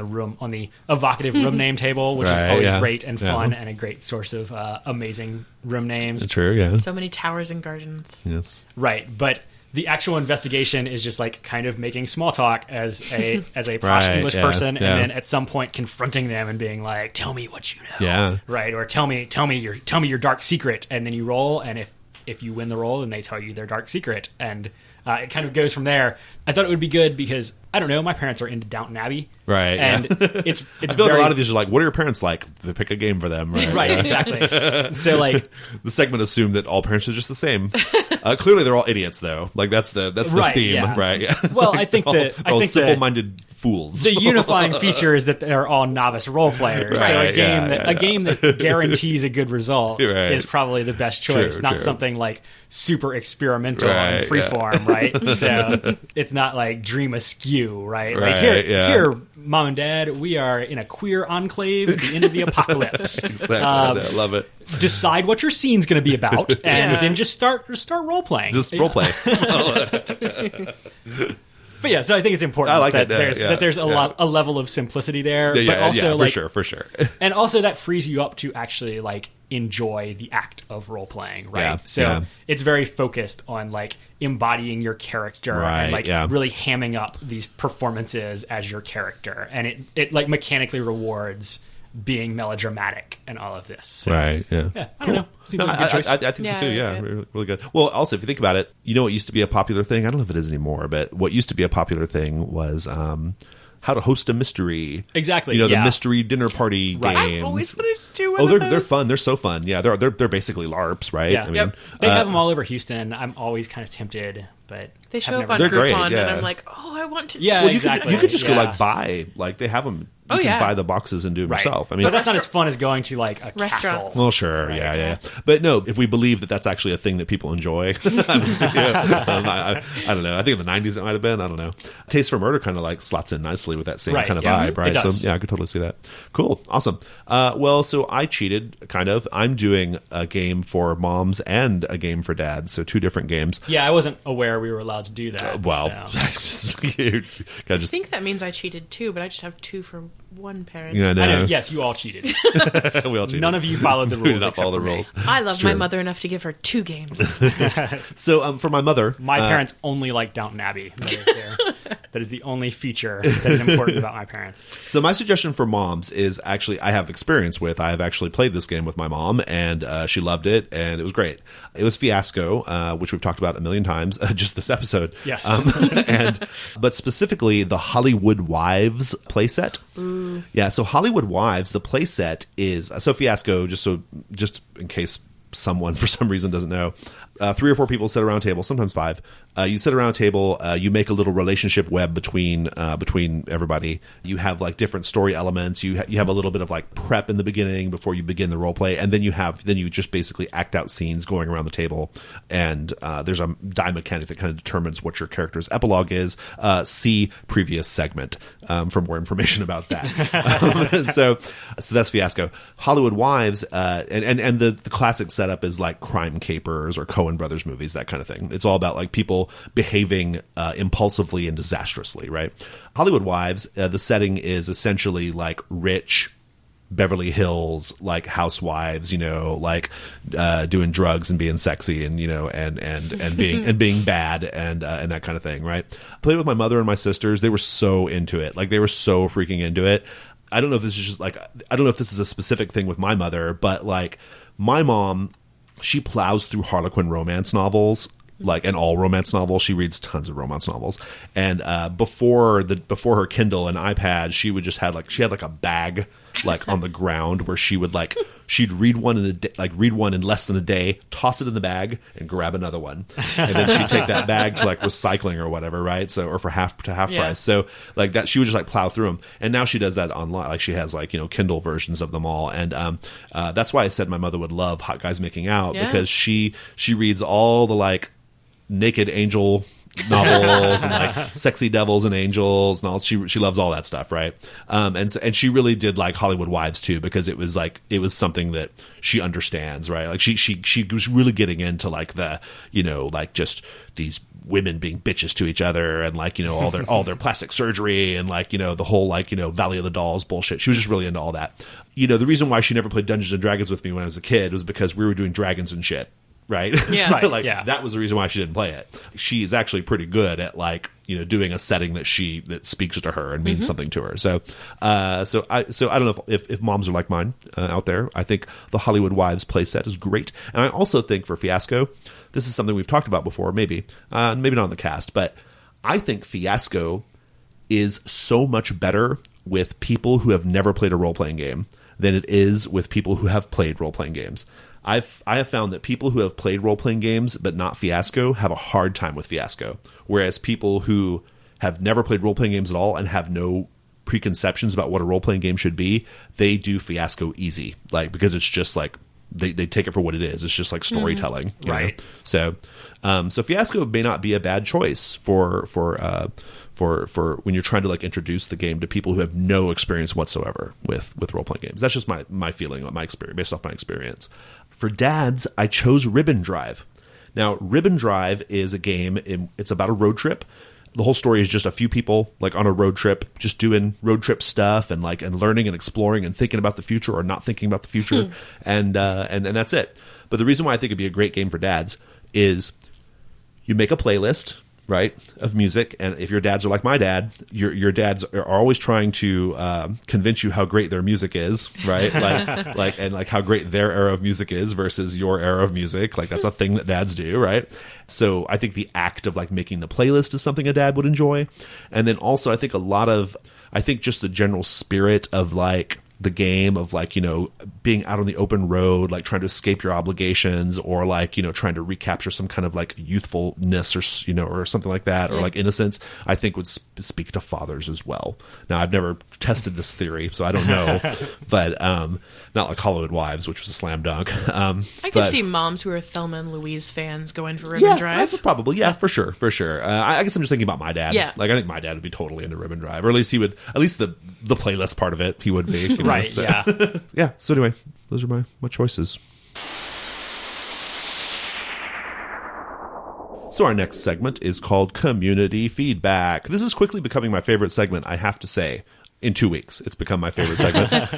the evocative room name table, which is always great and fun and a great source of amazing room names. True, yeah. So many towers and gardens. Yes. Right, but the actual investigation is just kind of making small talk as a posh English person, and then at some point confronting them and being like, "Tell me what you know," right? Or tell me your dark secret, and then you roll, and if you win the roll, then they tell you their dark secret, and it kind of goes from there. I thought it would be good because I don't know, my parents are into Downton Abbey, right? And it's I feel like a lot of these are what are your parents like? They pick a game for them, right? Right, exactly. So the segment assumed that all parents are just the same. Clearly, they're all idiots, though. That's the theme, right? Yeah. Well, I think simple-minded fools. The unifying feature is that they're all novice role players. Right, so a game that guarantees a good result is probably the best choice. Not something super experimental and freeform, right? So it's not Dream Askew, right? Here, Mom and Dad, we are in a queer enclave at the end of the apocalypse. Exactly. I love it. Decide what your scene's going to be about, and then just start role playing. Just role play. But yeah, so I think it's important that there's a level of simplicity there, but also for sure. And also that frees you up to actually enjoy the act of role playing, right? Yeah, So yeah. it's very focused on like embodying your character Right, and like yeah. really hamming up these performances as your character, and it like mechanically rewards being melodramatic and all of this. So, Right. Yeah. I don't know. Seems No, like a good choice. I think Yeah, so too. Yeah, yeah. really good. Well, also, if you think about it, you know what used to be a popular thing? I don't know if it is anymore, but what used to be a popular thing was how to host a mystery. Exactly, You know, the yeah. mystery dinner party Right. games. I've always wanted to do one Oh, of they're those. fun. They're so fun. Yeah, they're basically LARPs, right? Yeah. I mean, Yep. They have them all over Houston. I'm always kind of tempted, but They have show up never on They're done it. great, Groupon, yeah. and I'm like, oh, I want to. Yeah, well, you exactly. could just go Yeah. like buy, like they have them. You Oh, can yeah. buy the boxes and do them Right. yourself. I mean, but that's not as fun as going to like a Restaurant. castle. well, sure, Right. yeah. But no, if we believe that that's actually a thing that people enjoy, I don't know. I think in the 90s it might have been. I don't know. Taste for Murder kind of like slots in nicely with that same Right, kind of yeah. vibe, right? It So does. yeah, I could totally see that. Cool, awesome. Well, so I cheated, kind of. I'm doing a game for moms and a game for dads, so 2 different games. Yeah, I wasn't aware we were allowed to do that. Well, so. you gotta I just think that means I cheated too, but I just have 2 for one parent. yeah, I know, no. yes, you all cheated. We all cheated. None of you followed the We did rules not except follow the for me. rules. I love It's my true. mother enough to give her 2 games. So for my mother, My parents only like Downton Abbey. That is the only feature that is important about my parents. So my suggestion for moms is actually I have experience with. I have actually played this game with my mom, and she loved it, and it was great. It was Fiasco, which we've talked about a million times, just this episode. Yes. But specifically the Hollywood Wives playset. Yeah, so Hollywood Wives, the playset is so Fiasco. Just in case someone for some reason doesn't know. 3 or 4 people sit around a table, sometimes 5. You sit around a table. You make a little relationship web between everybody. You have like different story elements. You have a little bit of like prep in the beginning before you begin the role play, and then you just basically act out scenes going around the table. And there's a die mechanic that kind of determines what your character's epilogue is. See previous segment for more information about that. So that's Fiasco. Hollywood Wives, and the classic setup is like crime capers or Coen Brothers movies, that kind of thing. It's all about like people behaving impulsively and disastrously, right? Hollywood Wives, the setting is essentially like rich Beverly Hills, like housewives, like doing drugs and being sexy and and being bad and that kind of thing, right? I played with my mother and my sisters. They were so into it. Like they were so freaking into it. I don't know if this is just like, I don't know if this is a specific thing with my mother, but like my mom, she plows through Harlequin romance novels, like, and all romance novels. She reads tons of romance novels. And before her Kindle and iPad, she would just have she had a bag like on the ground where she'd read one in less than a day, toss it in the bag, and grab another one, and then she'd take that bag to like recycling or whatever, right? So, or for half price. So like that, she would just like plow through them. And now she does that online. Like she has Kindle versions of them all. And that's why I said my mother would love Hot Guys Making Out, because she reads all the like naked angel novels and like sexy devils and angels and all. She loves all that stuff, right? And she really did like Hollywood Wives too, because it was something that she understands, right? Like she was really getting into like the like just these women being bitches to each other and like all their plastic surgery and like the whole like Valley of the Dolls bullshit. She was just really into all that. The reason why she never played Dungeons and Dragons with me when I was a kid was because we were doing dragons and shit. Right? Yeah. Right, like yeah. that was the reason why she didn't play it. She's actually pretty good at like, doing a setting that speaks to her and means something to her. So I don't know if moms are like mine out there. I think the Hollywood Wives playset is great. And I also think for Fiasco, this is something we've talked about before, maybe not on the cast, but I think Fiasco is so much better with people who have never played a role-playing game than it is with people who have played role-playing games. I have found that people who have played role-playing games but not Fiasco have a hard time with Fiasco, whereas people who have never played role-playing games at all and have no preconceptions about what a role-playing game should be, they do Fiasco easy, like because it's just like they take it for what it is. It's just like storytelling, you right? know? So Fiasco may not be a bad choice for when you're trying to like introduce the game to people who have no experience whatsoever with role-playing games. That's just my feeling, my experience, based off my experience. For dads, I chose Ribbon Drive. Now, Ribbon Drive is a game. It's about a road trip. the whole story is just a few people like on a road trip, just doing road trip stuff and learning and exploring and thinking about the future or not thinking about the future, and that's it. But the reason why I think it'd be a great game for dads is you make a playlist, right, of music, and if your dads are like my dad, your dads are always trying to convince you how great their music is, right? Like how great their era of music is versus your era of music. Like that's a thing that dads do, right? So I think the act of like making the playlist is something a dad would enjoy, and then also I think just the general spirit of like the game of like, you know, being out on the open road, like trying to escape your obligations, or like, you know, trying to recapture some kind of like youthfulness or, you know, or something like that, or like innocence, I think would speak to fathers as well. Now, I've never tested this theory, so I don't know, but not like Hollywood Wives, which was a slam dunk. I could see moms who are Thelma and Louise fans going for Ribbon Drive. Probably, for sure. I guess I'm just thinking about my dad. Yeah. Like I think my dad would be totally into Ribbon Drive, or at least he would, at least the playlist part of it, he would be. You know, right, so. yeah. Yeah, so anyway, those are my choices. So our next segment is called Community Feedback. This is quickly becoming my favorite segment, I have to say. In 2 weeks, it's become my favorite segment.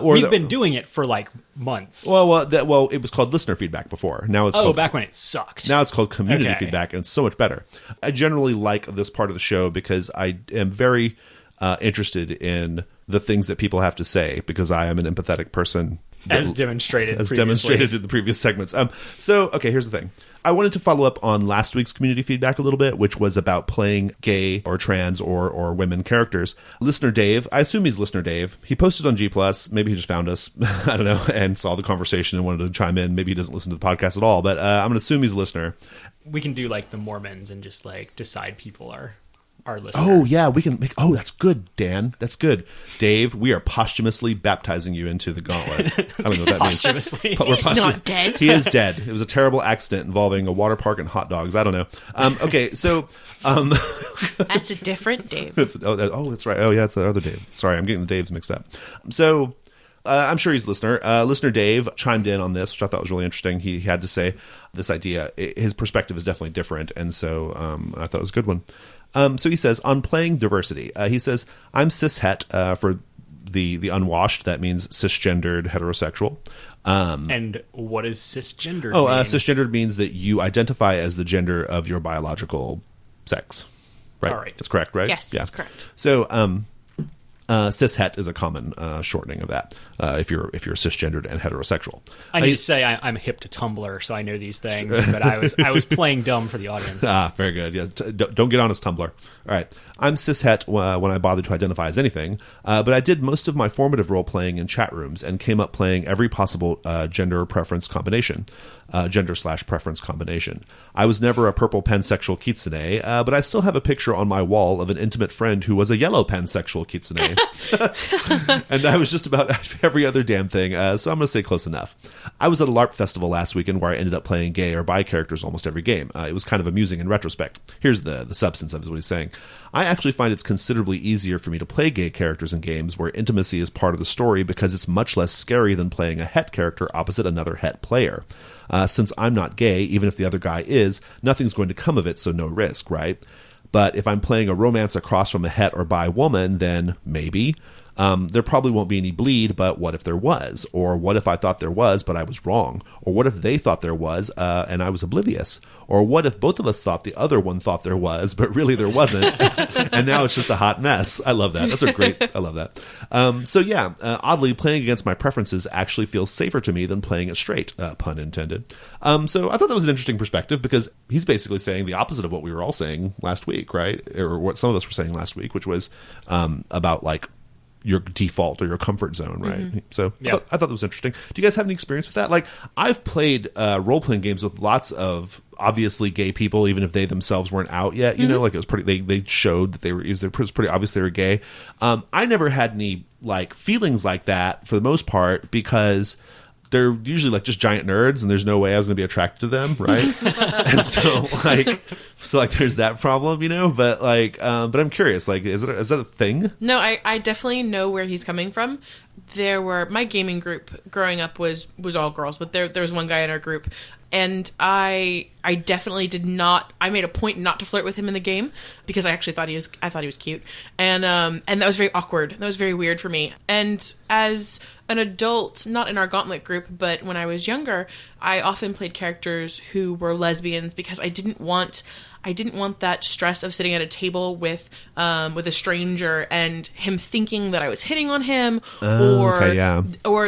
We've been doing it for like months. Well, it was called listener feedback before. Now it's called, back when it sucked. Now it's called community feedback, and it's so much better. I generally like this part of the show because I am very interested in the things that people have to say, because I am an empathetic person. As demonstrated in the previous segments. So, okay, here's the thing. I wanted to follow up on last week's community feedback a little bit, which was about playing gay or trans or women characters. Listener Dave, I assume he's Listener Dave. He posted on G+, maybe he just found us, I don't know, and saw the conversation and wanted to chime in. Maybe he doesn't listen to the podcast at all, but I'm going to assume he's a listener. We can do like the Mormons and just like decide people are our listeners. Oh, yeah, we can make... Oh, that's good, Dan. That's good. Dave, we are posthumously baptizing you into the gauntlet. I don't know what that posthumously? means. He's not dead. He is dead. It was a terrible accident involving a water park and hot dogs. I don't know. Okay, so... That's a different Dave. That's right. Oh, yeah, it's the other Dave. Sorry, I'm getting the Daves mixed up. So... I'm sure he's a listener. Listener Dave chimed in on this, which I thought was really interesting. He had to say this idea. His perspective is definitely different, and so I thought it was a good one. So he says, on playing diversity, he says, I'm cishet for the unwashed. That means cisgendered heterosexual. And what is cisgendered mean? Cisgendered means that you identify as the gender of your biological sex. Right. All right. That's correct, right? Yes, that's correct. So, cishet is a common shortening of that. If you're cisgendered and heterosexual, I need to say I'm hip to Tumblr, so I know these things. But I was playing dumb for the audience. Very good. Yeah, don't get on his Tumblr. All right, I'm cishet when I bothered to identify as anything, but I did most of my formative role playing in chat rooms and came up playing every possible gender/preference combination. I was never a purple pansexual kitsune, but I still have a picture on my wall of an intimate friend who was a yellow pansexual kitsune. And I was just about every other damn thing, so I'm going to say close enough. I was at a LARP festival last weekend where I ended up playing gay or bi characters almost every game. It was kind of amusing in retrospect. Here's the substance of what he's saying. I actually find it's considerably easier for me to play gay characters in games where intimacy is part of the story because it's much less scary than playing a het character opposite another het player. Since I'm not gay, even if the other guy is, nothing's going to come of it, so no risk, right? But if I'm playing a romance across from a het or bi woman, then maybe. There probably won't be any bleed, but what if there was? Or what if I thought there was, but I was wrong? Or what if they thought there was, and I was oblivious? Or what if both of us thought the other one thought there was, but really there wasn't, and now it's just a hot mess? I love that. That's a great... I love that. Oddly, playing against my preferences actually feels safer to me than playing it straight, pun intended. So I thought that was an interesting perspective, because he's basically saying the opposite of what we were all saying last week, right? Or what some of us were saying last week, which was about, like, your default or your comfort zone, right? Mm-hmm. So yeah. I thought that was interesting. Do you guys have any experience with that? Like, I've played role-playing games with lots of obviously gay people, even if they themselves weren't out yet. You know, like it was pretty. They showed that it was pretty obvious they were gay. I never had any like feelings like that for the most part, because they're usually like just giant nerds, and there's no way I was going to be attracted to them, right? And so there's that problem, you know. But but I'm curious, like, is that a thing? No, I definitely know where he's coming from. My gaming group growing up was all girls, but there was one guy in our group. And I definitely did not. I made a point not to flirt with him in the game because I actually thought he was cute, and that was very awkward. That was very weird for me. And as an adult, not in our Gauntlet group, but when I was younger, I often played characters who were lesbians because I didn't want that stress of sitting at a table with a stranger and him thinking that I was hitting on him, or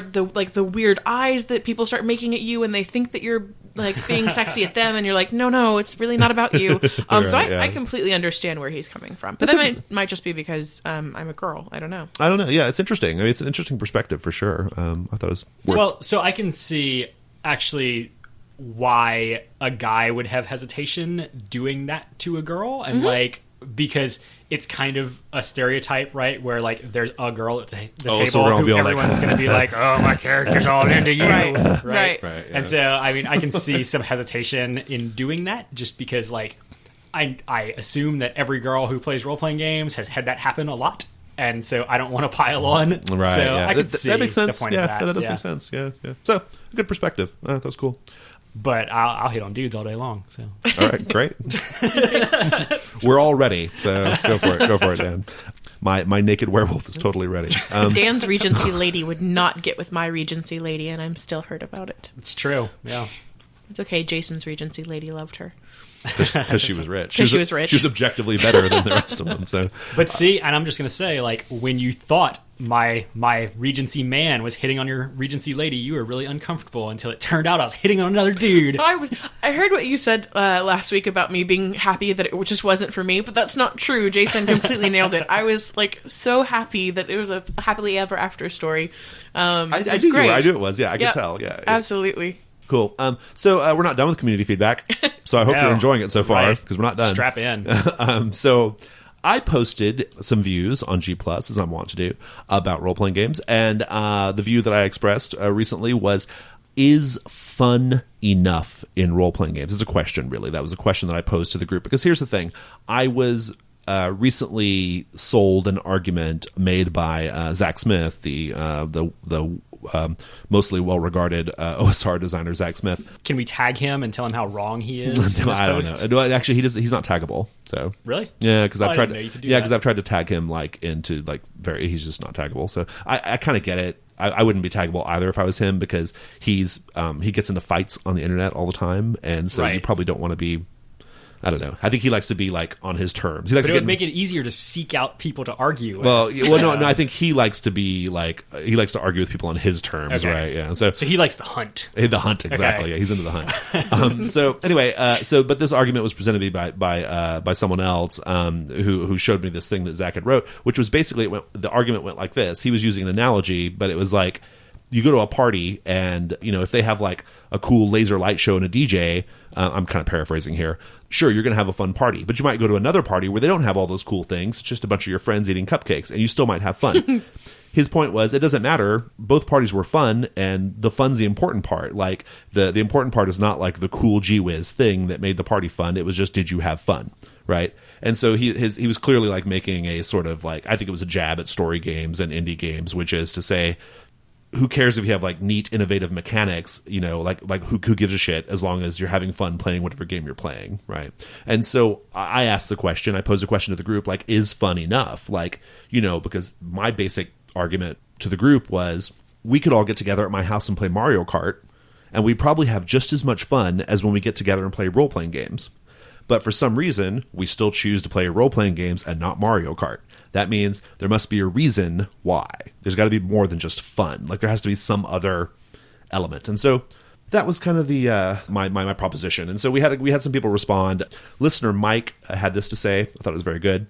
the weird eyes that people start making at you and they think that you're like being sexy at them, and you're like, no, it's really not about you. I completely understand where he's coming from, but that might just be because I'm a girl. I don't know. Yeah, it's interesting. I mean, it's an interesting perspective for sure. I thought it was so I can see actually why a guy would have hesitation doing that to a girl, and because it's kind of a stereotype, right? Where like there's a girl at the table who everyone's going to be like, "Oh, my character's all into you," right? Yeah. And so, I mean, I can see some hesitation in doing that, just because like I assume that every girl who plays role playing games has had that happen a lot. And so I don't want to pile on. Right. So I could see that makes sense. The point of that. Yeah, that does make sense. Yeah. So, a good perspective. That was cool. But I'll hit on dudes all day long. So all right, great. We're all ready. So go for it, Dan. My naked werewolf is totally ready. Dan's Regency lady would not get with my Regency lady, and I'm still hurt about it. It's true. Yeah. It's okay. Jason's Regency lady loved her. Because she was rich. She was rich. She was objectively better than the rest of them. So, but see, and I'm just going to say, like, when you thought my Regency man was hitting on your Regency lady, you were really uncomfortable until it turned out I was hitting on another dude. I heard what you said last week about me being happy that it just wasn't for me, but that's not true. Jason completely nailed it. I was like so happy that it was a happily ever after story. I knew it was. Yeah, I could tell. Yeah, absolutely. Cool. So we're not done with community feedback. So I hope you're enjoying it so far, because we're not done. Strap in. So I posted some views on G+, as I'm wont to do, about role-playing games. And the view that I expressed recently was, is fun enough in role-playing games? It's a question, really. That was a question that I posed to the group. Because here's the thing. I was recently sold an argument made by Zach Smith, the mostly well-regarded OSR designer Zach Smith. Can we tag him and tell him how wrong he is? I don't know. No, actually, he's not taggable. So really, yeah, because I've tried. Because I've tried to tag him into he's just not taggable. So I kind of get it. I wouldn't be taggable either if I was him, because he gets into fights on the internet all the time, and so you probably don't want to be. I don't know. I think he likes to be like on his terms. But it would make it easier to seek out people to argue with. No. I think he likes to be like to argue with people on his terms, right? Yeah. So he likes the hunt. The hunt, exactly. Okay. Yeah, he's into the hunt. So anyway, but this argument was presented to me by someone else who showed me this thing that Zach had wrote, which was basically the argument went like this. He was using an analogy, but it was like, you go to a party and, if they have like a cool laser light show and a DJ, I'm kind of paraphrasing here. Sure, you're going to have a fun party, but you might go to another party where they don't have all those cool things. It's just a bunch of your friends eating cupcakes, and you still might have fun. His point was, it doesn't matter. Both parties were fun, and the fun's the important part. Like, the important part is not like the cool gee whiz thing that made the party fun. It was just, did you have fun? Right? And so he was clearly like making a sort of like, I think it was a jab at story games and indie games, which is to say, who cares if you have like neat, innovative mechanics, like who gives a shit as long as you're having fun playing whatever game you're playing, right? And so I asked the question, I posed a question to the group, like, is fun enough? Like, because my basic argument to the group was, we could all get together at my house and play Mario Kart, and we'd probably have just as much fun as when we get together and play role-playing games. But for some reason, we still choose to play role-playing games and not Mario Kart. That means there must be a reason why. There's got to be more than just fun. Like, there has to be some other element. And so that was kind of the my proposition. And so we had some people respond. Listener Mike had this to say. I thought it was very good.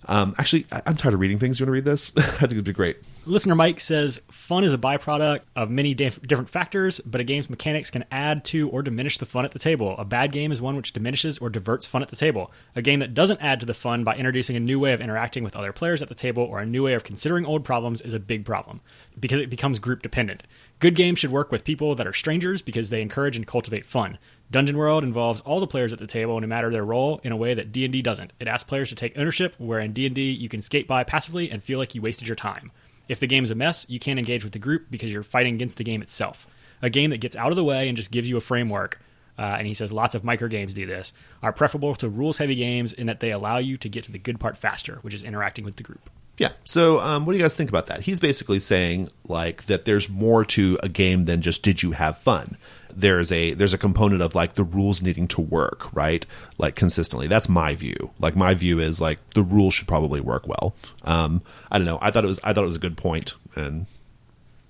Actually, I'm tired of reading things. You want to read this? I think it'd be great. Listener Mike says, fun is a byproduct of many different factors, but a game's mechanics can add to or diminish the fun at the table. A bad game is one which diminishes or diverts fun at the table. A game that doesn't add to the fun by introducing a new way of interacting with other players at the table or a new way of considering old problems is a big problem, because it becomes group dependent. Good games should work with people that are strangers because they encourage and cultivate fun. Dungeon World involves all the players at the table, no matter their role, in a way that D&D doesn't. It asks players to take ownership, where in D&D you can skate by passively and feel like you wasted your time. If the game's a mess, you can't engage with the group because you're fighting against the game itself. A game that gets out of the way and just gives you a framework and he says lots of micro games do this, are preferable to rules-heavy games in that they allow you to get to the good part faster, which is interacting with the group. Yeah. So what do you guys think about that? He's basically saying like that there's more to a game than just did you have fun. There's a component of like the rules needing to work, right? Like consistently. That's my view. Like my view is like the rules should probably work well. I don't know. I thought it was a good point. And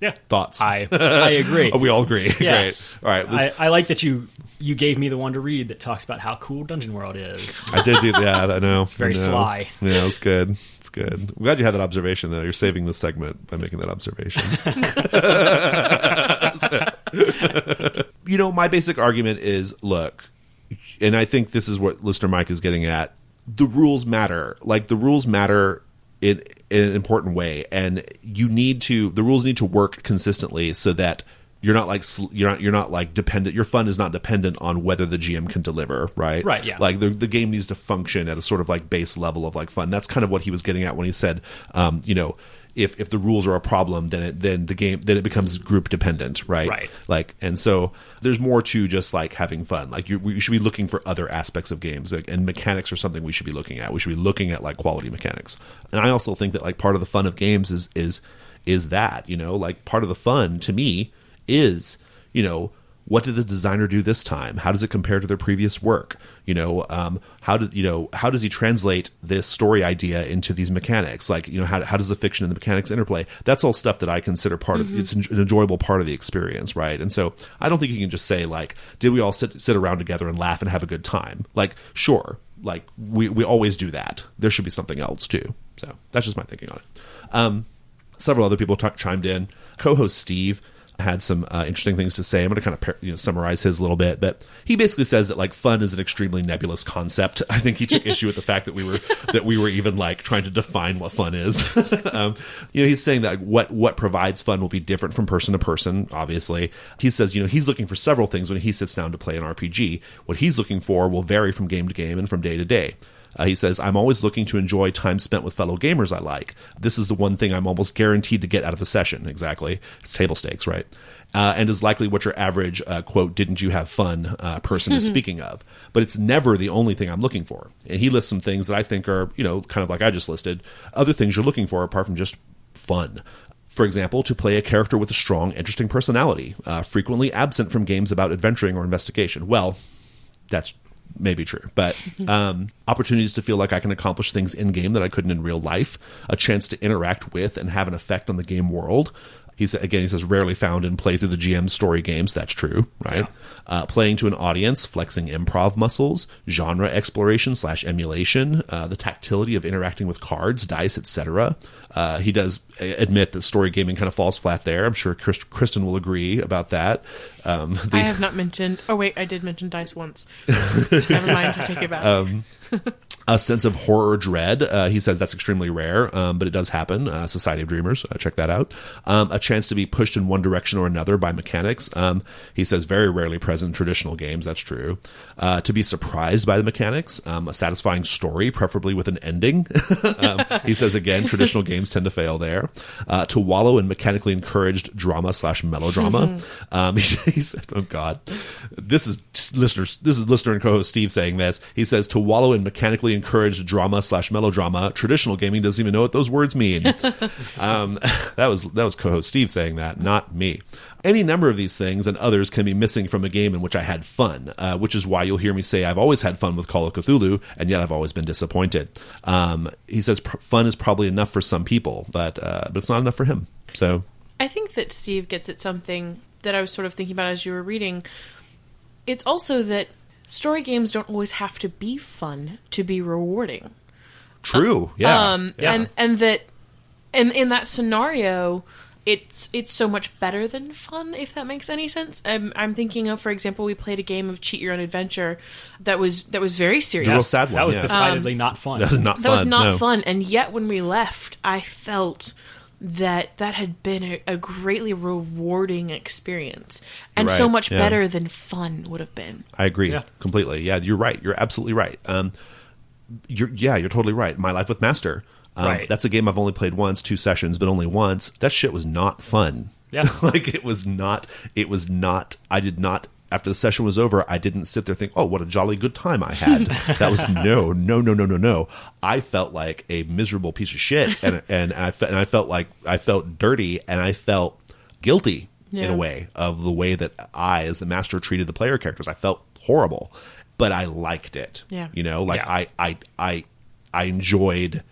yeah, thoughts. I agree. Oh, we all agree. Yes. Great. All right. I like that you gave me the one to read that talks about how cool Dungeon World is. I did do that. I know. Very sly. Yeah, it's good. It's good. I'm glad you had that observation, though. You're saving this segment by making that observation. My basic argument is, look, and I think this is what listener Mike is getting at, the rules matter. Like, the rules matter in an important way, and the rules need to work consistently so that you're not like dependent. Your fun is not dependent on whether the GM can deliver, right? Right. Yeah. Like the game needs to function at a sort of like base level of like fun. That's kind of what he was getting at when he said, if the rules are a problem, then it becomes group dependent, right? Right. Like, and so there's more to just like having fun. Like we should be looking for other aspects of games, like, and mechanics are something we should be looking at. We should be looking at like quality mechanics. And I also think that like part of the fun of games is that, like part of the fun to me is, what did the designer do this time? How does it compare to their previous work? How does he translate this story idea into these mechanics? Like, how does the fiction and the mechanics interplay? That's all stuff that I consider part of, it's an enjoyable part of the experience, right? And so I don't think you can just say like, did we all sit around together and laugh and have a good time? Like, sure, like we always do that. There should be something else too. So that's just my thinking on it. Several other people chimed in. Co-host Steve had some interesting things to say. I'm going to kind of summarize his a little bit, but he basically says that like fun is an extremely nebulous concept. I think he took issue with the fact that we were even like trying to define what fun is. He's saying that what provides fun will be different from person to person. Obviously, he says he's looking for several things when he sits down to play an RPG. What he's looking for will vary from game to game and from day to day. He says, I'm always looking to enjoy time spent with fellow gamers I like. This is the one thing I'm almost guaranteed to get out of a session. Exactly. It's table stakes, right? And is likely what your average, quote, didn't you have fun person is speaking of. But it's never the only thing I'm looking for. And he lists some things that I think are, kind of like I just listed. Other things you're looking for apart from just fun. For example, to play a character with a strong, interesting personality, frequently absent from games about adventuring or investigation. Well, that's maybe true, but opportunities to feel like I can accomplish things in game that I couldn't in real life, a chance to interact with and have an effect on the game world. He says rarely found in play through the GM story games. That's true, right? Yeah. Playing to an audience, flexing improv muscles, genre exploration / emulation, the tactility of interacting with cards, dice, etc. He does admit that story gaming kind of falls flat there. I'm sure Kristen will agree about that. I have not mentioned... Oh, wait, I did mention dice once. Never mind, I take it back. A sense of horror dread. He says that's extremely rare, but it does happen. Society of Dreamers, check that out. A chance to be pushed in one direction or another by mechanics. He says very rarely present in traditional games. That's true. To be surprised by the mechanics. A satisfying story, preferably with an ending. He says, again, traditional games tend to fail there. To wallow in mechanically encouraged drama / melodrama. He said, oh God. This is listener and co-host Steve saying this. He says, to wallow in mechanically encouraged drama / melodrama. Traditional gaming doesn't even know what those words mean. That was co-host Steve saying that, not me. Any number of these things and others can be missing from a game in which I had fun, which is why you'll hear me say I've always had fun with Call of Cthulhu, and yet I've always been disappointed. He says fun is probably enough for some people, but it's not enough for him. So I think that Steve gets at something that I was sort of thinking about as you were reading. It's also that story games don't always have to be fun to be rewarding. True. Yeah. And that in that scenario, it's so much better than fun, if that makes any sense. I'm thinking of, for example, we played a game of Cheat Your Own Adventure that was very serious. The real sad one. That was decidedly not fun. That was not fun. That was not fun, and yet when we left, I felt that had been a greatly rewarding experience, and so much better than fun would have been. I agree completely. Yeah, you're right. You're absolutely right. You're totally right. My Life with Master. Right. That's a game I've only played once, 2 sessions, but only once. That shit was not fun. Yeah. Like it was not. I did not after the session was over, I didn't sit there think, oh, what a jolly good time I had. That was no. I felt like a miserable piece of shit, and I felt dirty, and I felt guilty in a way of the way that I, as the master, treated the player characters. I felt horrible, but I liked it. Yeah. You know, like I enjoyed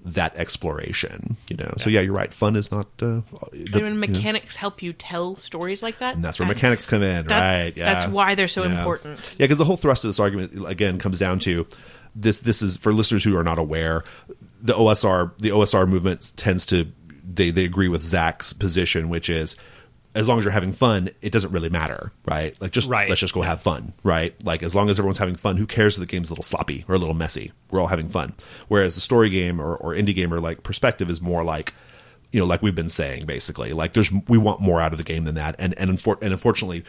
that exploration, you know. So yeah, you're right. Fun is not when mechanics help you tell stories like that, and that's where mechanics come in, right? Yeah, that's why they're so important. Yeah, because the whole thrust of this argument again comes down to this is for listeners who are not aware. The OSR movement tends to they agree with Zach's position, which is, as long as you're having fun, it doesn't really matter, right? Like, let's just go have fun, right? Like, as long as everyone's having fun, who cares if the game's a little sloppy or a little messy? We're all having fun. Whereas the story game or indie gamer like perspective is more like, you know, like we've been saying, basically, like we want more out of the game than that, and unfortunately,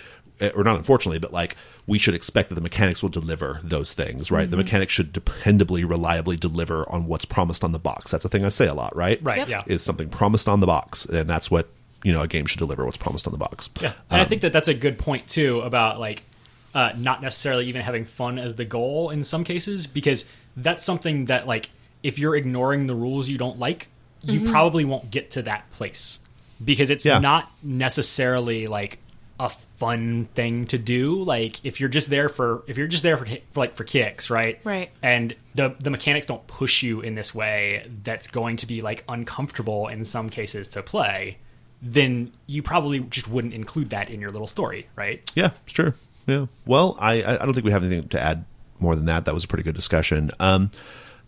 or not unfortunately, but like we should expect that the mechanics will deliver those things, right? Mm-hmm. The mechanics should dependably, reliably deliver on what's promised on the box. That's a thing I say a lot, right? Right. Yep. Yeah. Is something promised on the box, and that's what, you know, a game should deliver, what's promised on the box. Yeah, and I think that's a good point too about like not necessarily even having fun as the goal in some cases, because that's something that, like, if you're ignoring the rules you don't like, you probably won't get to that place, because it's not necessarily like a fun thing to do. Like, if you're just there for kicks, right? Right. And the mechanics don't push you in this way that's going to be like uncomfortable in some cases to play, then you probably just wouldn't include that in your little story, right? Yeah, sure. Yeah. Well, I don't think we have anything to add more than that. That was a pretty good discussion.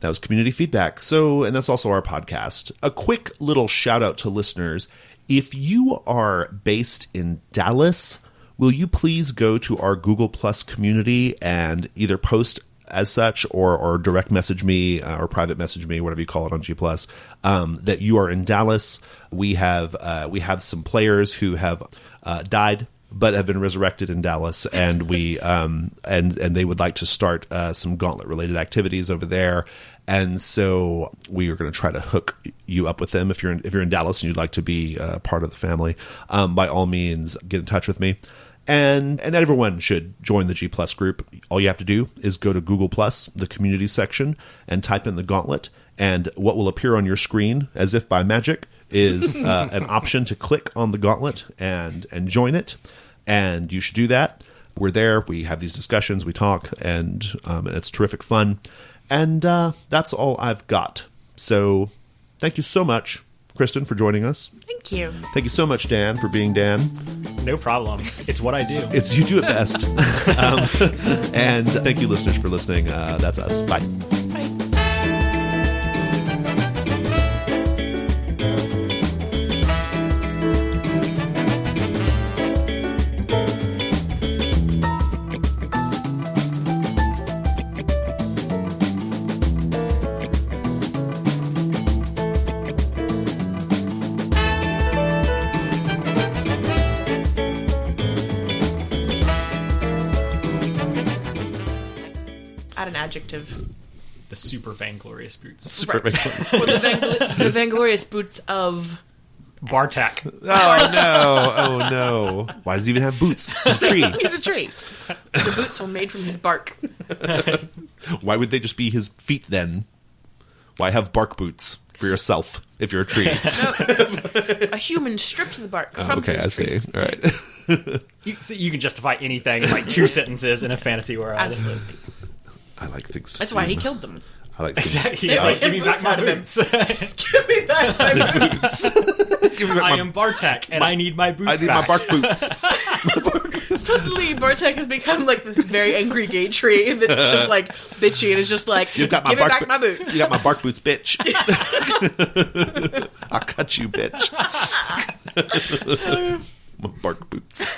That was community feedback. So, and that's also our podcast. A quick little shout out to listeners. If you are based in Dallas, will you please go to our Google Plus community and either post as such or direct message me or private message me, whatever you call it on G+, that you are in Dallas. We have some players who have died but have been resurrected in Dallas, and we and they would like to start some Gauntlet related activities over there. And so we are going to try to hook you up with them. If you're in Dallas and you'd like to be part of the family, by all means, get in touch with me. And everyone should join the G Plus group. All you have to do is go to Google Plus, the community section, and type in the Gauntlet. And what will appear on your screen, as if by magic, is an option to click on the Gauntlet and join it. And you should do that. We're there. We have these discussions. We talk, and it's terrific fun. And that's all I've got. So thank you so much, Kristen, for joining us. Thank you. Thank you so much, Dan, for being Dan. No problem. It's what I do. You do it best. And thank you, listeners, for listening. That's us. Bye. Bye. An adjective. The super vainglorious boots. Super vainglorious. Or the vainglorious boots of Bartek. Oh no! Why does he even have boots? He's a tree. He's a tree. The boots were made from his bark. Why would they just be his feet then? Why have bark boots for yourself if you're a tree? No, a human stripped the bark from okay, his tree. I see. All right. You can justify anything in like 2 sentences in a fantasy world. Absolutely. I like things to That's see. why he killed them. I like things. Exactly. He's like, give me back my boots. Give me back my boots. Give me back I am Bartek, and I need my boots I need back. my bark boots. Suddenly, Bartek has become like this very angry gay tree that's just like bitchy and is just like, You've got my give me back my boots. You got my bark boots, bitch. I'll cut you, bitch. My bark boots.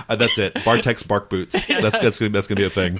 That's it. Bartek's bark boots. That's gonna be a thing.